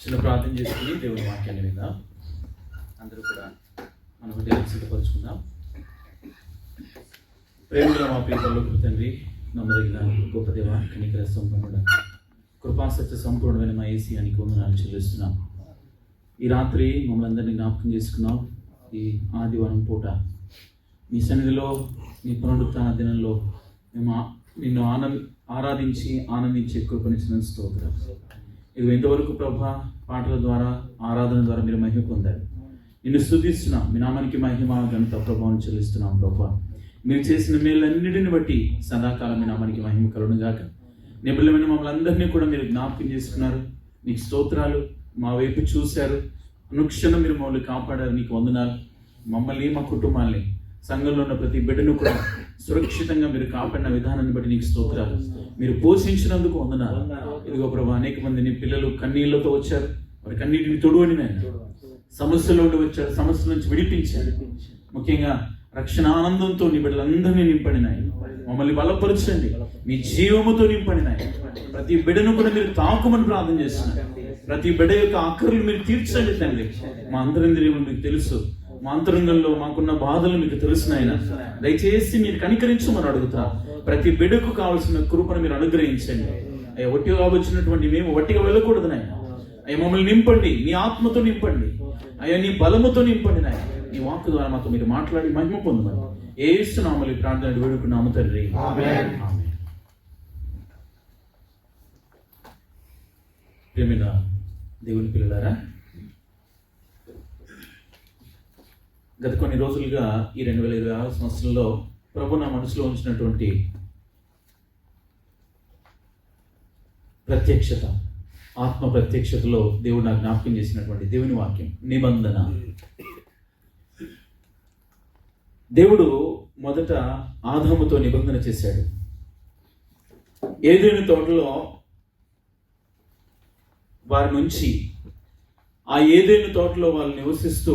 చిన్న ప్రార్థన చేసుకుని దేవుని వాక్యాన్ని విందాం. అందరూ కూడా మన హృదయాన్ని సిద్ధపరుచుకుందాం. ప్రేమగా మా ప్రియతల్లో తండ్రి, నమ్మదగిన గొప్ప దేవ, కనికర సంపన్నుడ, కృపాసత్య సంపూర్ణమైన మా ఏసీయానికి వందనాలు చెల్లిస్తున్నాం. ఈ రాత్రి మమ్మల్ని అందరినీ జ్ఞాపకం చేసుకున్నాం. ఈ ఆదివారం పూట మీ సన్నిధిలో, మీ పునరుత్థాన దినంలో మేము నిన్ను ఆరాధించి ఆనందించే కృపనిచ్చిన స్తోత్రం. ఇది ఇంతవరకు ప్రభా పాటల ద్వారా, ఆరాధన ద్వారా మీరు మహిమ పొందారు. నిన్ను స్తుతిస్తున్నాం. మీ నామానికి మహిమ, ఘనత, ప్రభావం చెల్లిస్తున్నాం. ప్రభా మీరు చేసిన మేలన్నిటిని బట్టి సదాకాలం మీ నామానికి మహిమ కలుగునుగాక. నిబులమైన మమ్మల్ని అందరినీ కూడా మీరు జ్ఞాపకం చేసుకున్నారు. నీకు స్తోత్రాలు. మా వైపు చూశారు. అనుక్షణం మీరు మమ్మల్ని కాపాడారు. నీకు వందనాలు. మమ్మల్ని, మా కుటుంబాల్ని, సంఘంలో ఉన్న ప్రతి బిడ్డను కూడా సురక్షితంగా మీరు కాపాడిన విధానాన్ని బట్టి నీకు స్తోత్రాలు. మీరు పోషించినందుకు వందనాలు. ఇదిగో ప్రభా, అనేక మంది నీ పిల్లలు కన్నీళ్లతో వచ్చారు. వారి కన్నీటిని తొడువని నాయన, సమస్యలో వచ్చారు, సమస్యల నుంచి విడిపించారు. ముఖ్యంగా రక్షణ ఆనందంతో నీ బిడ్డలందరినీ నింపడి నాయన, మమ్మల్ని బలపరచండి. మీ జీవముతో నింపడి నాయన, ప్రతి బిడ్డను కూడా మీరు తాకుమని ప్రార్థన చేస్తున్నారు. ప్రతి బిడ్డ యొక్క ఆఖరులు మీరు తీర్చండి తండ్రి. మా అంతరింద్రియములు మీకు తెలుసు. మా అంతరంగంలో మాకున్న బాధలు మీకు తెలుసు నాయన. దయచేసి మీరు కనికరించమని అడుగుతా. ప్రతి బిడ్డకు కావాల్సిన కృపను మీరు అనుగ్రహించండి. అయ్యా, ఒట్టిగా వచ్చినటువంటి మేము వట్టిగా వెళ్ళకూడదు నాయన. అయ్యా, మమ్మల్ని నింపండి, నీ ఆత్మతో నింపండి. అయ్యా, నీ బలముతో నింపండి నాయన. నీ వాక్కు ద్వారా మాతో మీరు మాట్లాడి మహిమ పొందమని యేసు నామములో ప్రార్థన వేడుకున్నాము తండ్రి. ఆమేన్. ప్రియమైన దేవుని పిల్లలారా, గత కొన్ని రోజులుగా ఈ 2026 సంవత్సరంలో ప్రభు నా మనసులో ఉంచినటువంటి ప్రత్యక్షత, ఆత్మ ప్రత్యక్షతలో దేవుడు నాకు జ్ఞాపకం చేసినటువంటి దేవుని వాక్యం నిబంధన. దేవుడు మొదట ఆదాముతో నిబంధన చేశాడు. ఏదైనా తోటలో వారి నుంచి ఆ ఏదైనా తోటలో వాళ్ళు నివసిస్తూ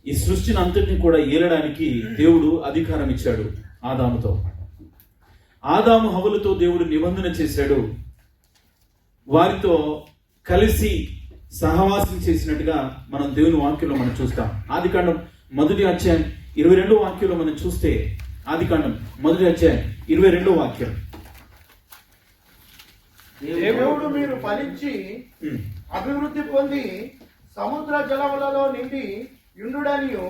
ఈ సృష్టిని అంతటిని కూడా ఏలడానికి దేవుడు అధికారం ఇచ్చాడు ఆదాముతో. ఆదాము హవ్వలతో దేవుడు నిబంధన చేశాడు. వారితో కలిసి సహవాసం చేసినట్టుగా మనం దేవుని వాక్యంలో మనం చూస్తాం. ఆదికాండం 1వ అధ్యాయం 22వ వాక్యంలో మనం చూస్తే, ఆదికాండం 1వ అధ్యాయం 22వ వాక్యం, దేవుడు మీరు ఫలించి అభివృద్ధి పొంది సముద్ర జలములలో నిండి యుండుడనియు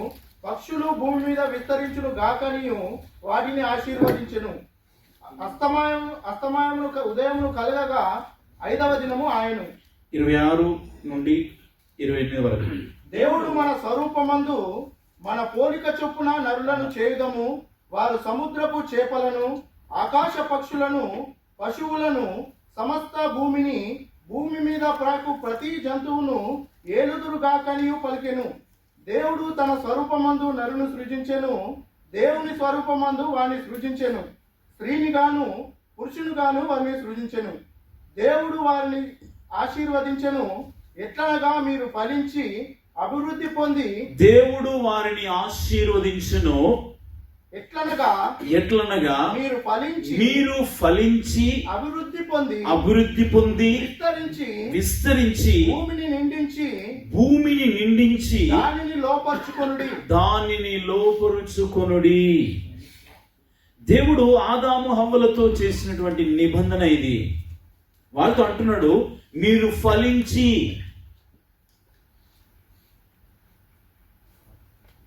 పక్షులు భూమి మీద విస్తరించును గాకనియు వాటిని ఆశీర్వదించెను. అస్తమాయమును ఉదయమును కలగగా 5వ దినము ఆయను. 26 నుండి 28 వరకు. దేవుడు మన స్వరూపమందు మన పోలిక చొప్పున నరులను చేయుదము. వారు సముద్రపు చేపలను, ఆకాశ పక్షులను, పశువులను, సమస్త భూమిని, భూమి మీద ప్రాకు ప్రతి జంతువును ఏలుదురు గాకనియు పలికెను. దేవుడు తన స్వరూపమందు నరును సృజించెను. దేవుని స్వరూపమందు వారిని సృజించెను. స్త్రీని గాను పురుషుని గాను వారిని సృజించెను. దేవుడు వారిని ఆశీర్వదించెను. ఎట్లనగా మీరు ఫలించి అభివృద్ధి పొంది. దేవుడు వారిని ఆశీర్వదించెను. ఎట్లనగా మీరు ఫలించి అభివృద్ధి పొంది విస్తరించి భూమిని నిండించి దానిని లోపరుచుకొనుడి. దేవుడు ఆదాము హవ్వలతో చేసినటువంటి నిబంధన ఇది. వాళ్ళతో అంటున్నాడు, మీరు ఫలించి.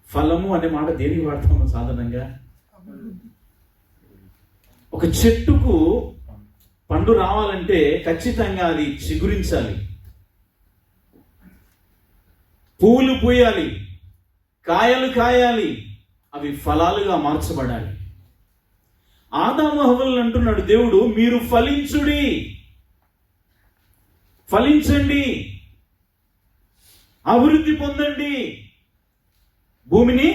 ఫలము అనే మాట దేనికి వాడతాము సాధారణంగా? ఒక చెట్టుకు పండు రావాలంటే ఖచ్చితంగా అది చిగురించాలి, పూలు పూయాలి, కాయలు కాయాలి, అవి ఫలాలుగా మార్చబడాలి. ఆదాము హవ్వలను అంటున్నాడు దేవుడు, మీరు ఫలించుడి, ఫలించండి, అభివృద్ధి పొందండి, భూమిని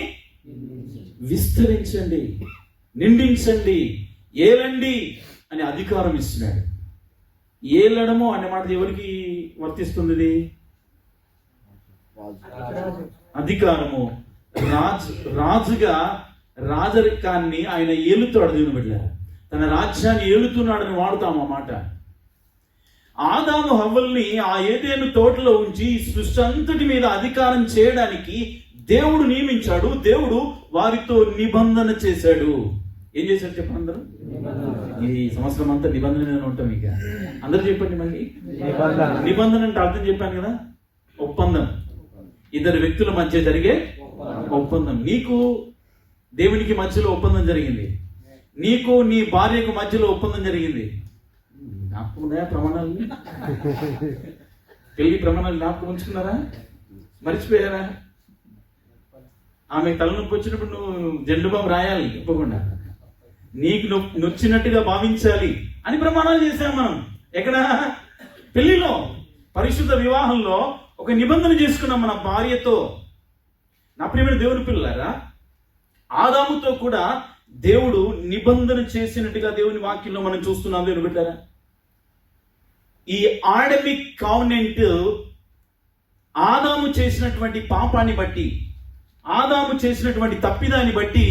విస్తరించండి, నిండించండి, ఏలండి అని అధికారం ఇస్తున్నాడు. ఏలడము అనే మాట ఎవరికి వర్తిస్తుంది? అధికారము. రాజుగా రాజరికాన్ని ఆయన ఏలుతాడు. దేవుని బిడ్డలారా, తన రాజ్యాన్ని ఏలుతున్నాడని వాడుతాం ఆ మాట. ఆదాము హవ్వల్ని ఆ ఏదెను తోటలో ఉంచి ఈ సృష్టి అంతటి మీద అధికారం చేయడానికి దేవుడు నియమించాడు. దేవుడు వారితో నిబంధన చేశాడు. ఏం చేశాడు చెప్పండి అందరూ? ఈ సంవత్సరం అంతా నిబంధన మీద ఉంటాం. ఇక అందరూ చెప్పండి మళ్ళీ. నిబంధన అంటే అర్థం చెప్పాను కదా, ఒప్పందం. ఇద్దరు వ్యక్తుల మధ్య జరిగే ఒప్పందం. నీకు దేవునికి మధ్యలో ఒప్పందం జరిగింది, నీకు నీ భార్యకు మధ్యలో ఒప్పందం జరిగింది. జ్ఞాపకం ఉన్నాయా ప్రమాణాలు? పెళ్లి ప్రమాణాలు జ్ఞాపకం ఉంచుకున్నారా? మర్చిపోయారా? ఆమె తలనొప్పి వచ్చినప్పుడు నువ్వు జెండు బాబు రాయాలి తప్పకుండా, నీకు నొచ్చినట్టుగా భావించాలి అని ప్రమాణాలు చేశాం మనం. ఎక్కడ? పెళ్లిలో, పరిశుద్ధ వివాహంలో ఒక నిబంధన చేసుకున్నాం మన భార్యతో. నా ప్రియమైన దేవుని పిల్లలారా, ఆదాముతో కూడా దేవుడు నిబంధన చేసినట్టుగా దేవుని వాక్యంలో మనం చూస్తున్నాం. దేవుని బిడ్డారా, ఈ ఆడమిక్ కావెనెంట్ ఆదాము చేసినటువంటి పాపాన్ని బట్టి, ఆదాము చేసినటువంటి తప్పిదాన్ని బట్టి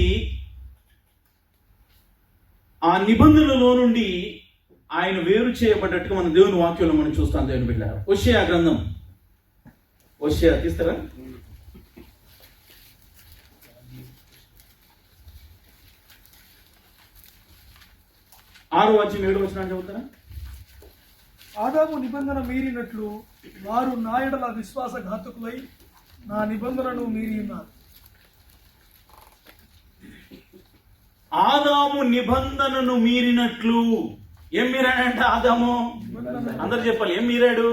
ఆ నిబంధనలో నుండి ఆయన వేరు చేయబడ్డట్టుగా మన దేవుని వాక్యంలో మనం చూస్తాం. దేవుని బిడ్డారా, హోషేయ గ్రంథం, హోషేయ తీస్తారా? 6వ అధ్యాయం 7వ వచనం చదువుతారా? ఆదాము నిబంధన మీరినట్లు వారు నా యెడల విశ్వాసఘాతకులై నా నిబంధనను మీరి ఉన్నారు. ఆదాము నిబంధనను మీరినట్లు. ఏం మీరాడంటే ఆదాము? అందరు చెప్పాలి, ఏం మీరాడు?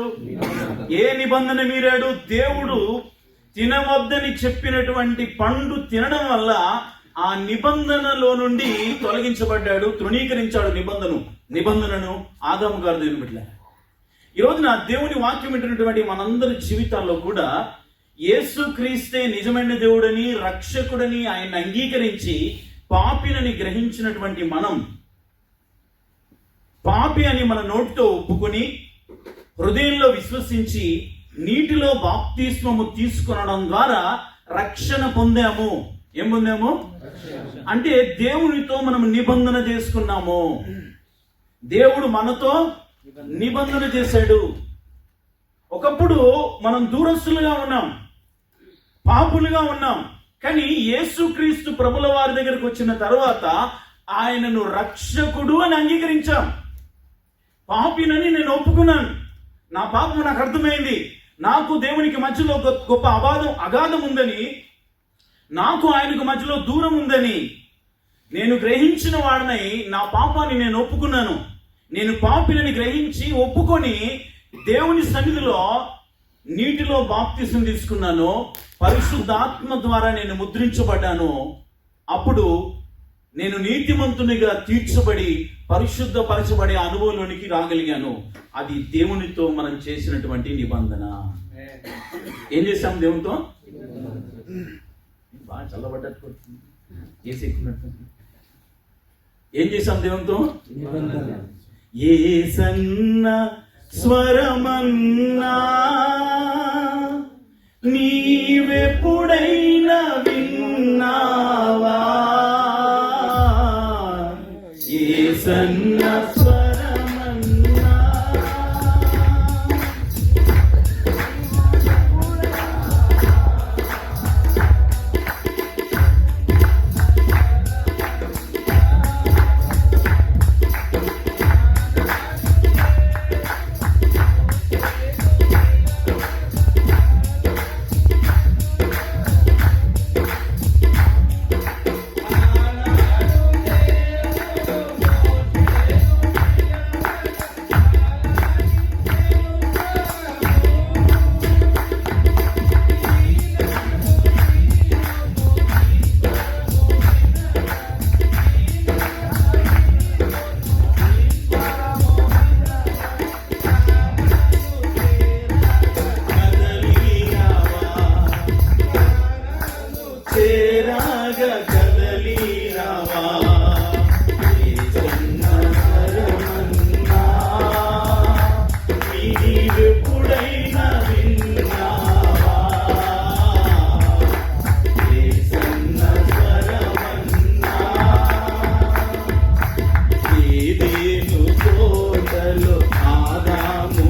ఏ నిబంధన మీరాడు? దేవుడు తినవద్దని చెప్పినటువంటి పండు తినడం వల్ల ఆ నిబంధనలో నుండి తొలగించబడ్డాడు, తృణీకరించాడు నిబంధనను ఆదాము గారు. దేవుని బిడ్డ, ఈ రోజున దేవుని వాక్యం వింటున్నటువంటి మనందరి జీవితాల్లో కూడా యేసుక్రీస్తే నిజమైన దేవుడని, రక్షకుడని ఆయన అంగీకరించి పాపినని గ్రహించినటువంటి మనం, పాపి అని మన నోటితో ఒప్పుకొని హృదయంలో విశ్వసించి నీటిలో బాప్తిస్మము తీసుకొనడం ద్వారా రక్షణ పొందాము. ఏం పొందాము అంటే దేవునితో మనం నిబంధన చేసుకున్నాము. దేవుడు మనతో నిబంధన చేశాడు. ఒకప్పుడు మనం దూరస్తులుగా ఉన్నాం, పాపులుగా ఉన్నాం. కానీ యేసుక్రీస్తు ప్రభుల వారి దగ్గరకు వచ్చిన తర్వాత ఆయనను రక్షకుడు అని అంగీకరించాం. పాపినని నేను ఒప్పుకున్నాను, నా పాపం నాకు అర్థమైంది, నాకు దేవునికి మధ్యలో గొప్ప అగాధం ఉందని, నాకు ఆయనకు మధ్యలో దూరం ఉందని నేను గ్రహించిన వాడినై నా పాపాన్ని నేను ఒప్పుకున్నాను. నేను పాపిని గ్రహించి ఒప్పుకొని దేవుని సన్నిధిలో నీటిలో బాప్తిసం తీసుకున్నాను. పరిశుద్ధాత్మ ద్వారా నేను ముద్రించబడ్డాను. అప్పుడు నేను నీతిమంతునిగా తీర్చబడి పరిశుద్ధపరచబడే అనుభవంలోనికి రాగలిగాను. అది దేవునితో మనం చేసినటువంటి నిబంధన. ఏం చేశాం దేవునితో? బాగా చల్లబడ్డట్టు ఏసెక్కున్నట్టు ఏం చేశాం దేవునితో? యేసన్న స్వరమన్నా నీవెప్పుడైనా విన్నావా? యేసన్న స్వరమన్నా ఆదాము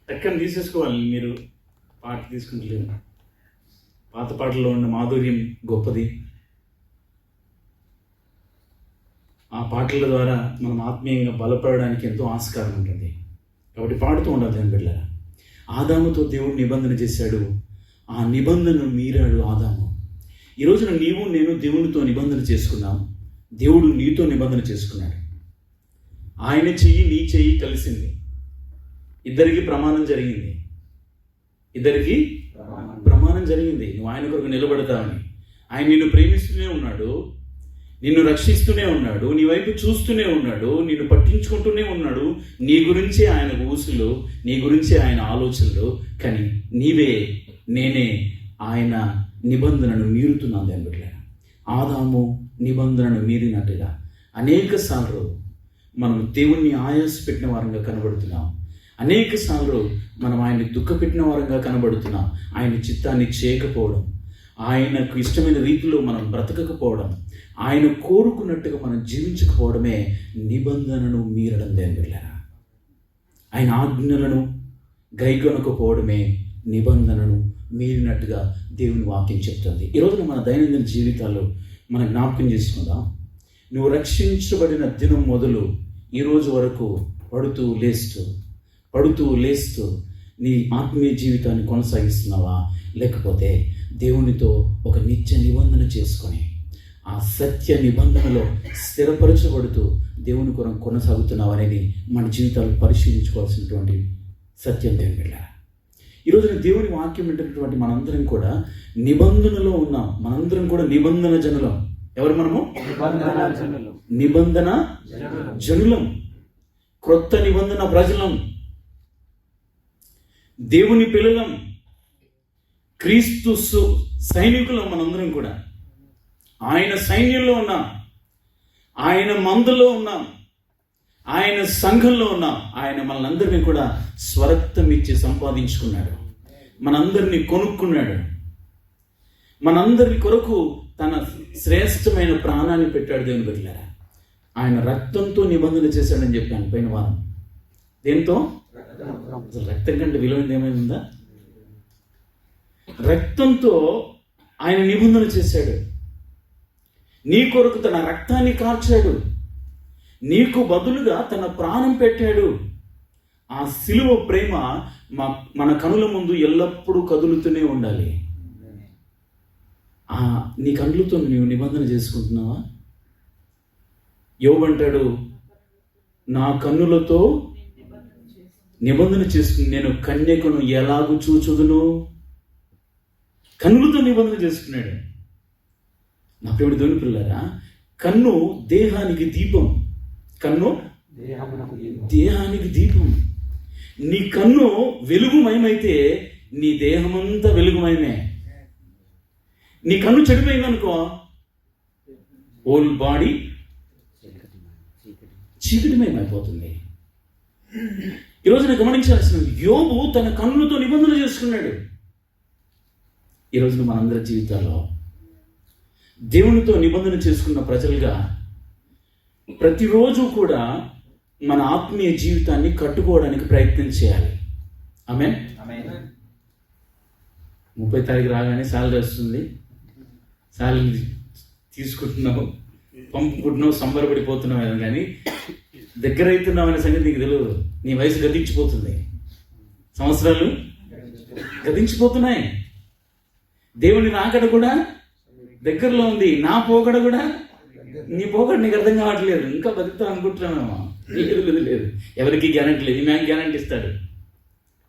టక్కని తీసేసుకోవాలి. మీరు పాట తీసుకుంటలేరు. పాత పాటల్లో ఉన్న మాధుర్యం గొప్పది. ఆ పాటల ద్వారా మనం ఆత్మీయంగా బలపడడానికి ఎంతో ఆస్కారం ఉంటుంది. కాబట్టి పాడుతూ ఉండాలి దాని బిడ్డలారా. ఆదాముతో దేవుడు నిబంధన చేశాడు. ఆ నిబంధనను మీరాడు ఆదాము. ఈ రోజున నీవు నేను దేవునితో నిబంధన చేసుకున్నాం. దేవుడు నీతో నిబంధన చేసుకున్నాడు. ఆయన చెయ్యి నీ చెయ్యి కలిసింది. ఇద్దరికి ప్రమాణం జరిగింది. ప్రమాణం జరిగింది. నువ్వు ఆయన కొరకు నిలబడతావని. ఆయన నిన్ను ప్రేమిస్తూనే ఉన్నాడు, నిన్ను రక్షిస్తూనే ఉన్నాడు, నీ వైపు చూస్తూనే ఉన్నాడు, నిన్ను పట్టించుకుంటూనే ఉన్నాడు. నీ గురించే ఆయన ఊసులు, నీ గురించే ఆయన ఆలోచనలు. కానీ నేనే ఆయన నిబంధనను మీరుతున్నాను అన్నట్లే. ఆదాము నిబంధనను మీరినట్టుగా అనేక సార్లు మనం దేవుణ్ణి ఆయాసపెట్టిన వారంగా కనబడుతున్నాం. అనేక సార్లు మనం ఆయన్ని దుఃఖపెట్టిన వారంగా కనబడుతున్నాం. ఆయన చిత్తాన్ని చేయకపోవడం, ఆయనకు ఇష్టమైన రీతిలో మనం బ్రతకకపోవడం, ఆయన కోరుకున్నట్టుగా మనం జీవించకపోవడమే నిబంధనను మీరడం దేవుళ్ళారా. ఆయన ఆజ్ఞలను గైకొనకపోవడమే నిబంధనను మీరినట్టుగా దేవుని వాక్యం చెప్తుంది. ఈరోజున మన దైనందిన జీవితాల్లో మనం జ్ఞాపకం చేసుకుందాం. నువ్వు రక్షించబడిన దినం మొదలు ఈరోజు వరకు పడుతూ లేస్తూ నీ ఆత్మీయ జీవితాన్ని కొనసాగిస్తున్నావా? లేకపోతే దేవునితో ఒక నిత్య నిబంధన చేసుకొని ఆ సత్య నిబంధనలో స్థిరపరచబడుతూ దేవుని కొరకు కొనసాగుతున్నావు అనేది మన జీవితాలు పరిశీలించుకోవాల్సినటువంటి సత్యం. దేవుని బిడ్డ, ఈరోజు దేవుని వాక్యం వింటున్నటువంటి మనందరం కూడా నిబంధనలో ఉన్నాం. మనందరం కూడా నిబంధన జనులం. ఎవరు మనము? నిబంధన జనులం, క్రొత్త నిబంధన ప్రజలం, దేవుని పిల్లలం, క్రీస్తు సైనికులం. మనందరం కూడా ఆయన సైన్యంలో ఉన్నాం, ఆయన మందులో ఉన్నాం, ఆయన సంఘంలో ఉన్నాం. ఆయన మనందరినీ కూడా స్వరక్తం ఇచ్చి సంపాదించుకున్నాడు, మనందరినీ కొనుక్కున్నాడు, మనందరి కొరకు తన శ్రేష్టమైన ప్రాణాన్ని పెట్టాడు. దేవుని బిడ్డలారా, ఆయన రక్తంతో నిబంధన చేశాడని చెప్పాను పోయిన వారం. దేంతో? అసలు రక్తం కంటే విలువైనది ఏమైనా ఉందా? రక్తంతో ఆయన నిబంధన చేశాడు. నీ కొరకు తన రక్తాన్ని కార్చాడు, నీకు బదులుగా తన ప్రాణం పెట్టాడు. ఆ సిలువ ప్రేమ మన కనుల ముందు ఎల్లప్పుడూ కదులుతూనే ఉండాలి. నీ కళ్ళతో నీవు నిబంధన చేసుకుంటున్నావా? యోబు అంటాడు, నా కన్నులతో నిబంధన చేసుకుని నేను కన్యకను ఎలాగూ చూచుదును. కన్నులతో నిబంధన చేసుకున్నాడు. నా ప్రియమైన దేవుని పిల్లలారా, కన్ను దేహానికి దీపం. కన్ను దేహానికి దీపం. నీ కన్ను వెలుగుమయమైతే నీ దేహమంతా వెలుగుమయమే. నీ కన్ను చెడిపోయిందనుకో, హోల్ బాడీ చీకటిమయమైపోతుంది. ఈరోజు నేను గమనించాల్సిన, యోబు తన కన్నులతో నిబంధన చేసుకున్నాడు. ఈరోజు మనందరి జీవితాల్లో దేవునితో నిబంధన చేసుకున్న ప్రజలుగా ప్రతిరోజు కూడా మన ఆత్మీయ జీవితాన్ని కట్టుకోవడానికి ప్రయత్నం చేయాలి. ఆమేన్. 30 తారీఖు రాగానే శాలరీ వస్తుంది, శాలరీ తీసుకుంటున్నావు, పంపుకుంటున్నావు, సంబరపడిపోతున్నావు. కానీ దగ్గర అవుతున్నావు అనే సంగతి నీకు తెలియదు. నీ వయసు గతించిపోతుంది, సంవత్సరాలు గతించిపోతున్నాయి. దేవుని రాకడ కూడా దగ్గరలో ఉంది. నా పోకడ కూడా, నీ పోకడ నీకు అర్థం కావట్లేదు. ఇంకా బతుకుతావు అనుకుంటున్నామేమో. లేదు, ఎవరికి గ్యారంటీ లేదు. ఈ మ్యాన్ గ్యారంటీ ఇస్తాడు,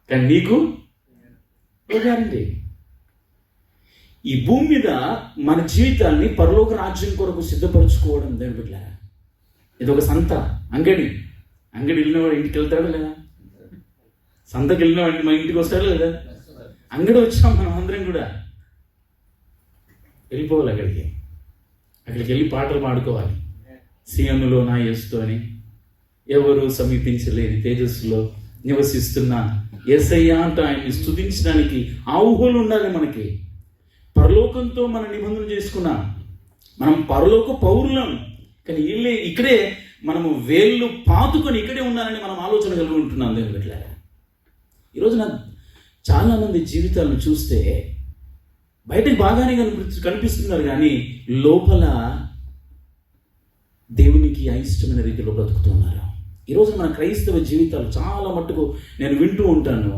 కానీ నీకు గ్యారంటీ. ఈ భూమి మీద మన జీవితాన్ని పరలోక రాజ్యం కొరకు సిద్ధపరచుకోవడం దేవుని బిడ్డలారా, ఇది ఒక సంత, అంగడి వెళ్ళినవాడు ఇంటికి వెళ్తాడు లేదా? సంతకి వెళ్ళినవాడిని మా ఇంటికి వస్తాడు లేదా? అంగడి వచ్చాం మనం అందరం కూడా. వెళ్ళిపోవాలి అక్కడికి వెళ్ళి పాటలు పాడుకోవాలి. సీఎంలో నా యేసుతో అని, ఎవరు సమీపించలేని తేజస్సులో నివసిస్తున్న యేసయ్య అంటూ ఆయన్ని స్తుతించడానికి ఆ ఊహలు ఉండాలి మనకి. పరలోకంతో మనం నిబంధన చేసుకున్నాం, మనం పరలోక పౌరులం. కానీ ఇక్కడే మనము వేళ్ళు పాతుకొని ఇక్కడే ఉన్నారని మనం ఆలోచన కలిగి ఉంటున్నాం. దేవుని బిడ్డలారా, ఈరోజున చాలామంది జీవితాలను చూస్తే బయటకు బాగానే కనిపిస్తున్నారు, కానీ లోపల దేవునికి అయిష్టమైన రీతిలో బ్రతుకుతున్నారు. ఈరోజు మన క్రైస్తవ జీవితాలు చాలా మట్టుకు నేను వింటూ ఉంటాను.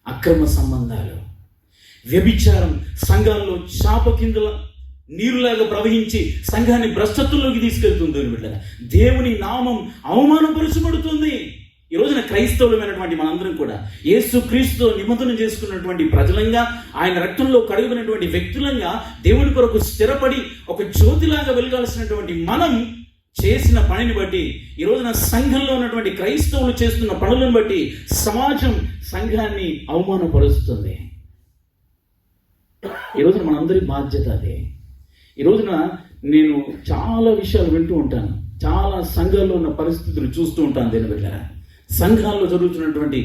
అక్రమ సంబంధాలు, వ్యభిచారం సంఘాల్లో చాప కిందల నీరులాగా ప్రవహించి సంఘాన్ని భ్రష్టత్వంలోకి తీసుకెళ్తుంది. బిడ్డగా దేవుని నామం అవమానపరచబడుతుంది. ఈ రోజున క్రైస్తవులమైనటువంటి మనందరం కూడా యేసు క్రీస్తుతో నిబంధన చేసుకున్నటువంటి ప్రజలంగా, ఆయన రక్తంలో కడుగునటువంటి వ్యక్తులంగా, దేవుని కొరకు స్థిరపడి ఒక జ్యోతిలాగా వెలగాల్సినటువంటి మనం చేసిన పనిని బట్టి, ఈ రోజున సంఘంలో ఉన్నటువంటి క్రైస్తవులు చేస్తున్న పనులను బట్టి సమాజం సంఘాన్ని అవమానపరుస్తుంది. ఈ రోజున మనందరి బాధ్యత అదే. ఈ రోజున నేను చాలా విషయాలు వింటూ ఉంటాను, చాలా సంఘాల్లో ఉన్న పరిస్థితులు చూస్తూ ఉంటాను. దేని బిడ్డ సంఘాల్లో జరుగుతున్నటువంటి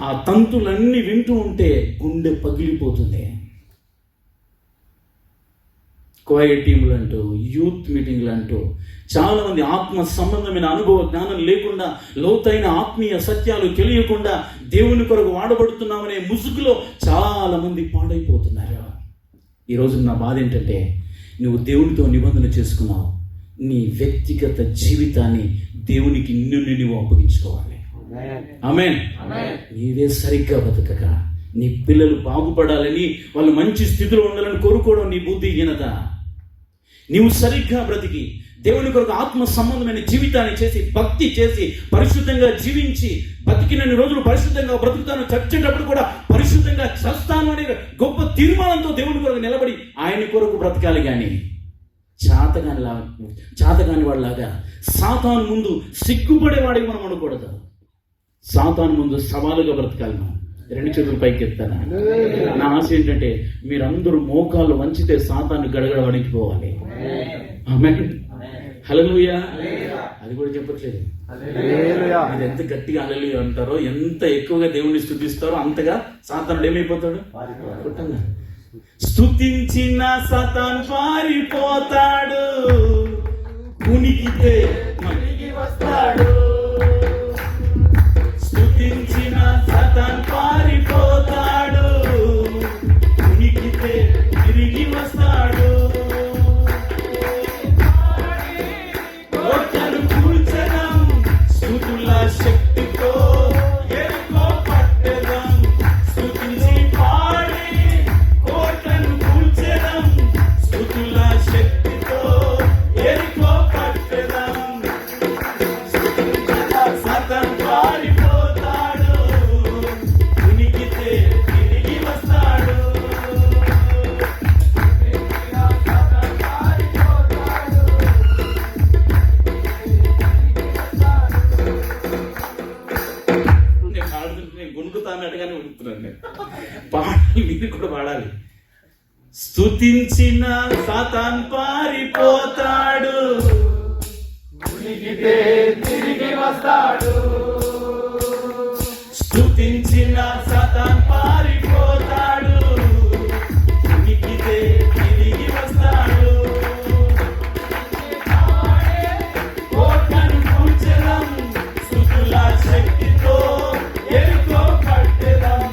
ఆ తంతులన్నీ వింటూ ఉంటే గుండె పగిలిపోతుంది. కోయర్ టీములు అంటూ, యూత్ మీటింగ్లు అంటూ, చాలామంది ఆత్మ సంబంధమైన అనుభవ జ్ఞానం లేకుండా, లోతైన ఆత్మీయ సత్యాలు తెలియకుండా దేవుని కొరకు వాడబడుతున్నామనే ముసుగులో చాలామంది పాడైపోతున్నారు. ఈరోజు నా బాధ ఏంటంటే, నువ్వు దేవునితో నిబంధన చేసుకున్నావు, నీ వ్యక్తిగత జీవితాన్ని దేవునికి నువ్వు అప్పగించుకోవాలి. ఆమేన్. నీవే సరిగ్గా బతకక నీ పిల్లలు బాగుపడాలని, వాళ్ళు మంచి స్థితిలో ఉండాలని కోరుకోవడం నీ బుద్ధిహీనత. నీవు సరిగ్గా బ్రతికి దేవుని కొరకు ఆత్మ సంబంధమైన జీవితాన్ని చేసి, భక్తి చేసి, పరిశుద్ధంగా జీవించి, బతికినన్ని రోజులు పరిశుద్ధంగా బ్రతుకుతాను, చచ్చేటప్పుడు కూడా పరిశుద్ధంగా చస్తాను అనే గొప్ప తీర్మానంతో దేవుని కొరకు నిలబడి ఆయన కొరకు బ్రతకాలి. కానీ చాతగాని వాళ్ళలాగా సాతాను ముందు సిగ్గుపడేవాడికి మనం ఉండకూడదు. సాతాను ముందు సవాలుగా బ్రతకాలి. మనం 2 చేతులు పైకి ఎత్తాను. నా ఆశ ఏంటంటే మీరందరూ మోకాళ్ళు వంచితే సాతాను గడగడ వణికిపోవాలి. ఆమేన్. హల్లెలూయా. అది కూడా చెప్పట్లేదు. అది ఎంత గట్టిగా హల్లెలూయా అంటారో, ఎంత ఎక్కువగా దేవుణ్ణి స్తుతిస్తారో అంతగా సాతానుడు ఏమైపోతాడు? పుట్టంగా స్తుతించిన సాతాను పారిపోతాడు, ఉనికితే మళ్ళీ వస్తాడు. స్తుతించిన సాతాను పారిపోతాడు, ఉనికితే తిరిగి వస్తాడు. కోటలు కూల్చడం స్తుతుల శక్తితో, ఎరుకో పట్టెదం స్తుతించి పాడి. కోటలు కూల్చడం స్తుతుల శక్తితో, ఎరుకో పట్టెదం. సాతాను పారిపోతాడు, ఉనికితే తిరిగి వస్తాడు. నేను పాడుతుంటే నేను గుణుకుతానట్టుగానే ఉడుకుతున్నాను. నేను పాడాలి, మీరు కూడా పాడాలి. స్తుతించిన సాతాను పారిపోతాడు, ఉనికితే తిరిగి వస్తాడు. స్తుతించిన సాతాను పారిపోతాడు, ఉనికితే తిరిగి వస్తాడు. కోటను కూల్చెదం స్తుతుల శక్తితో, ఎరుకో పట్టెదం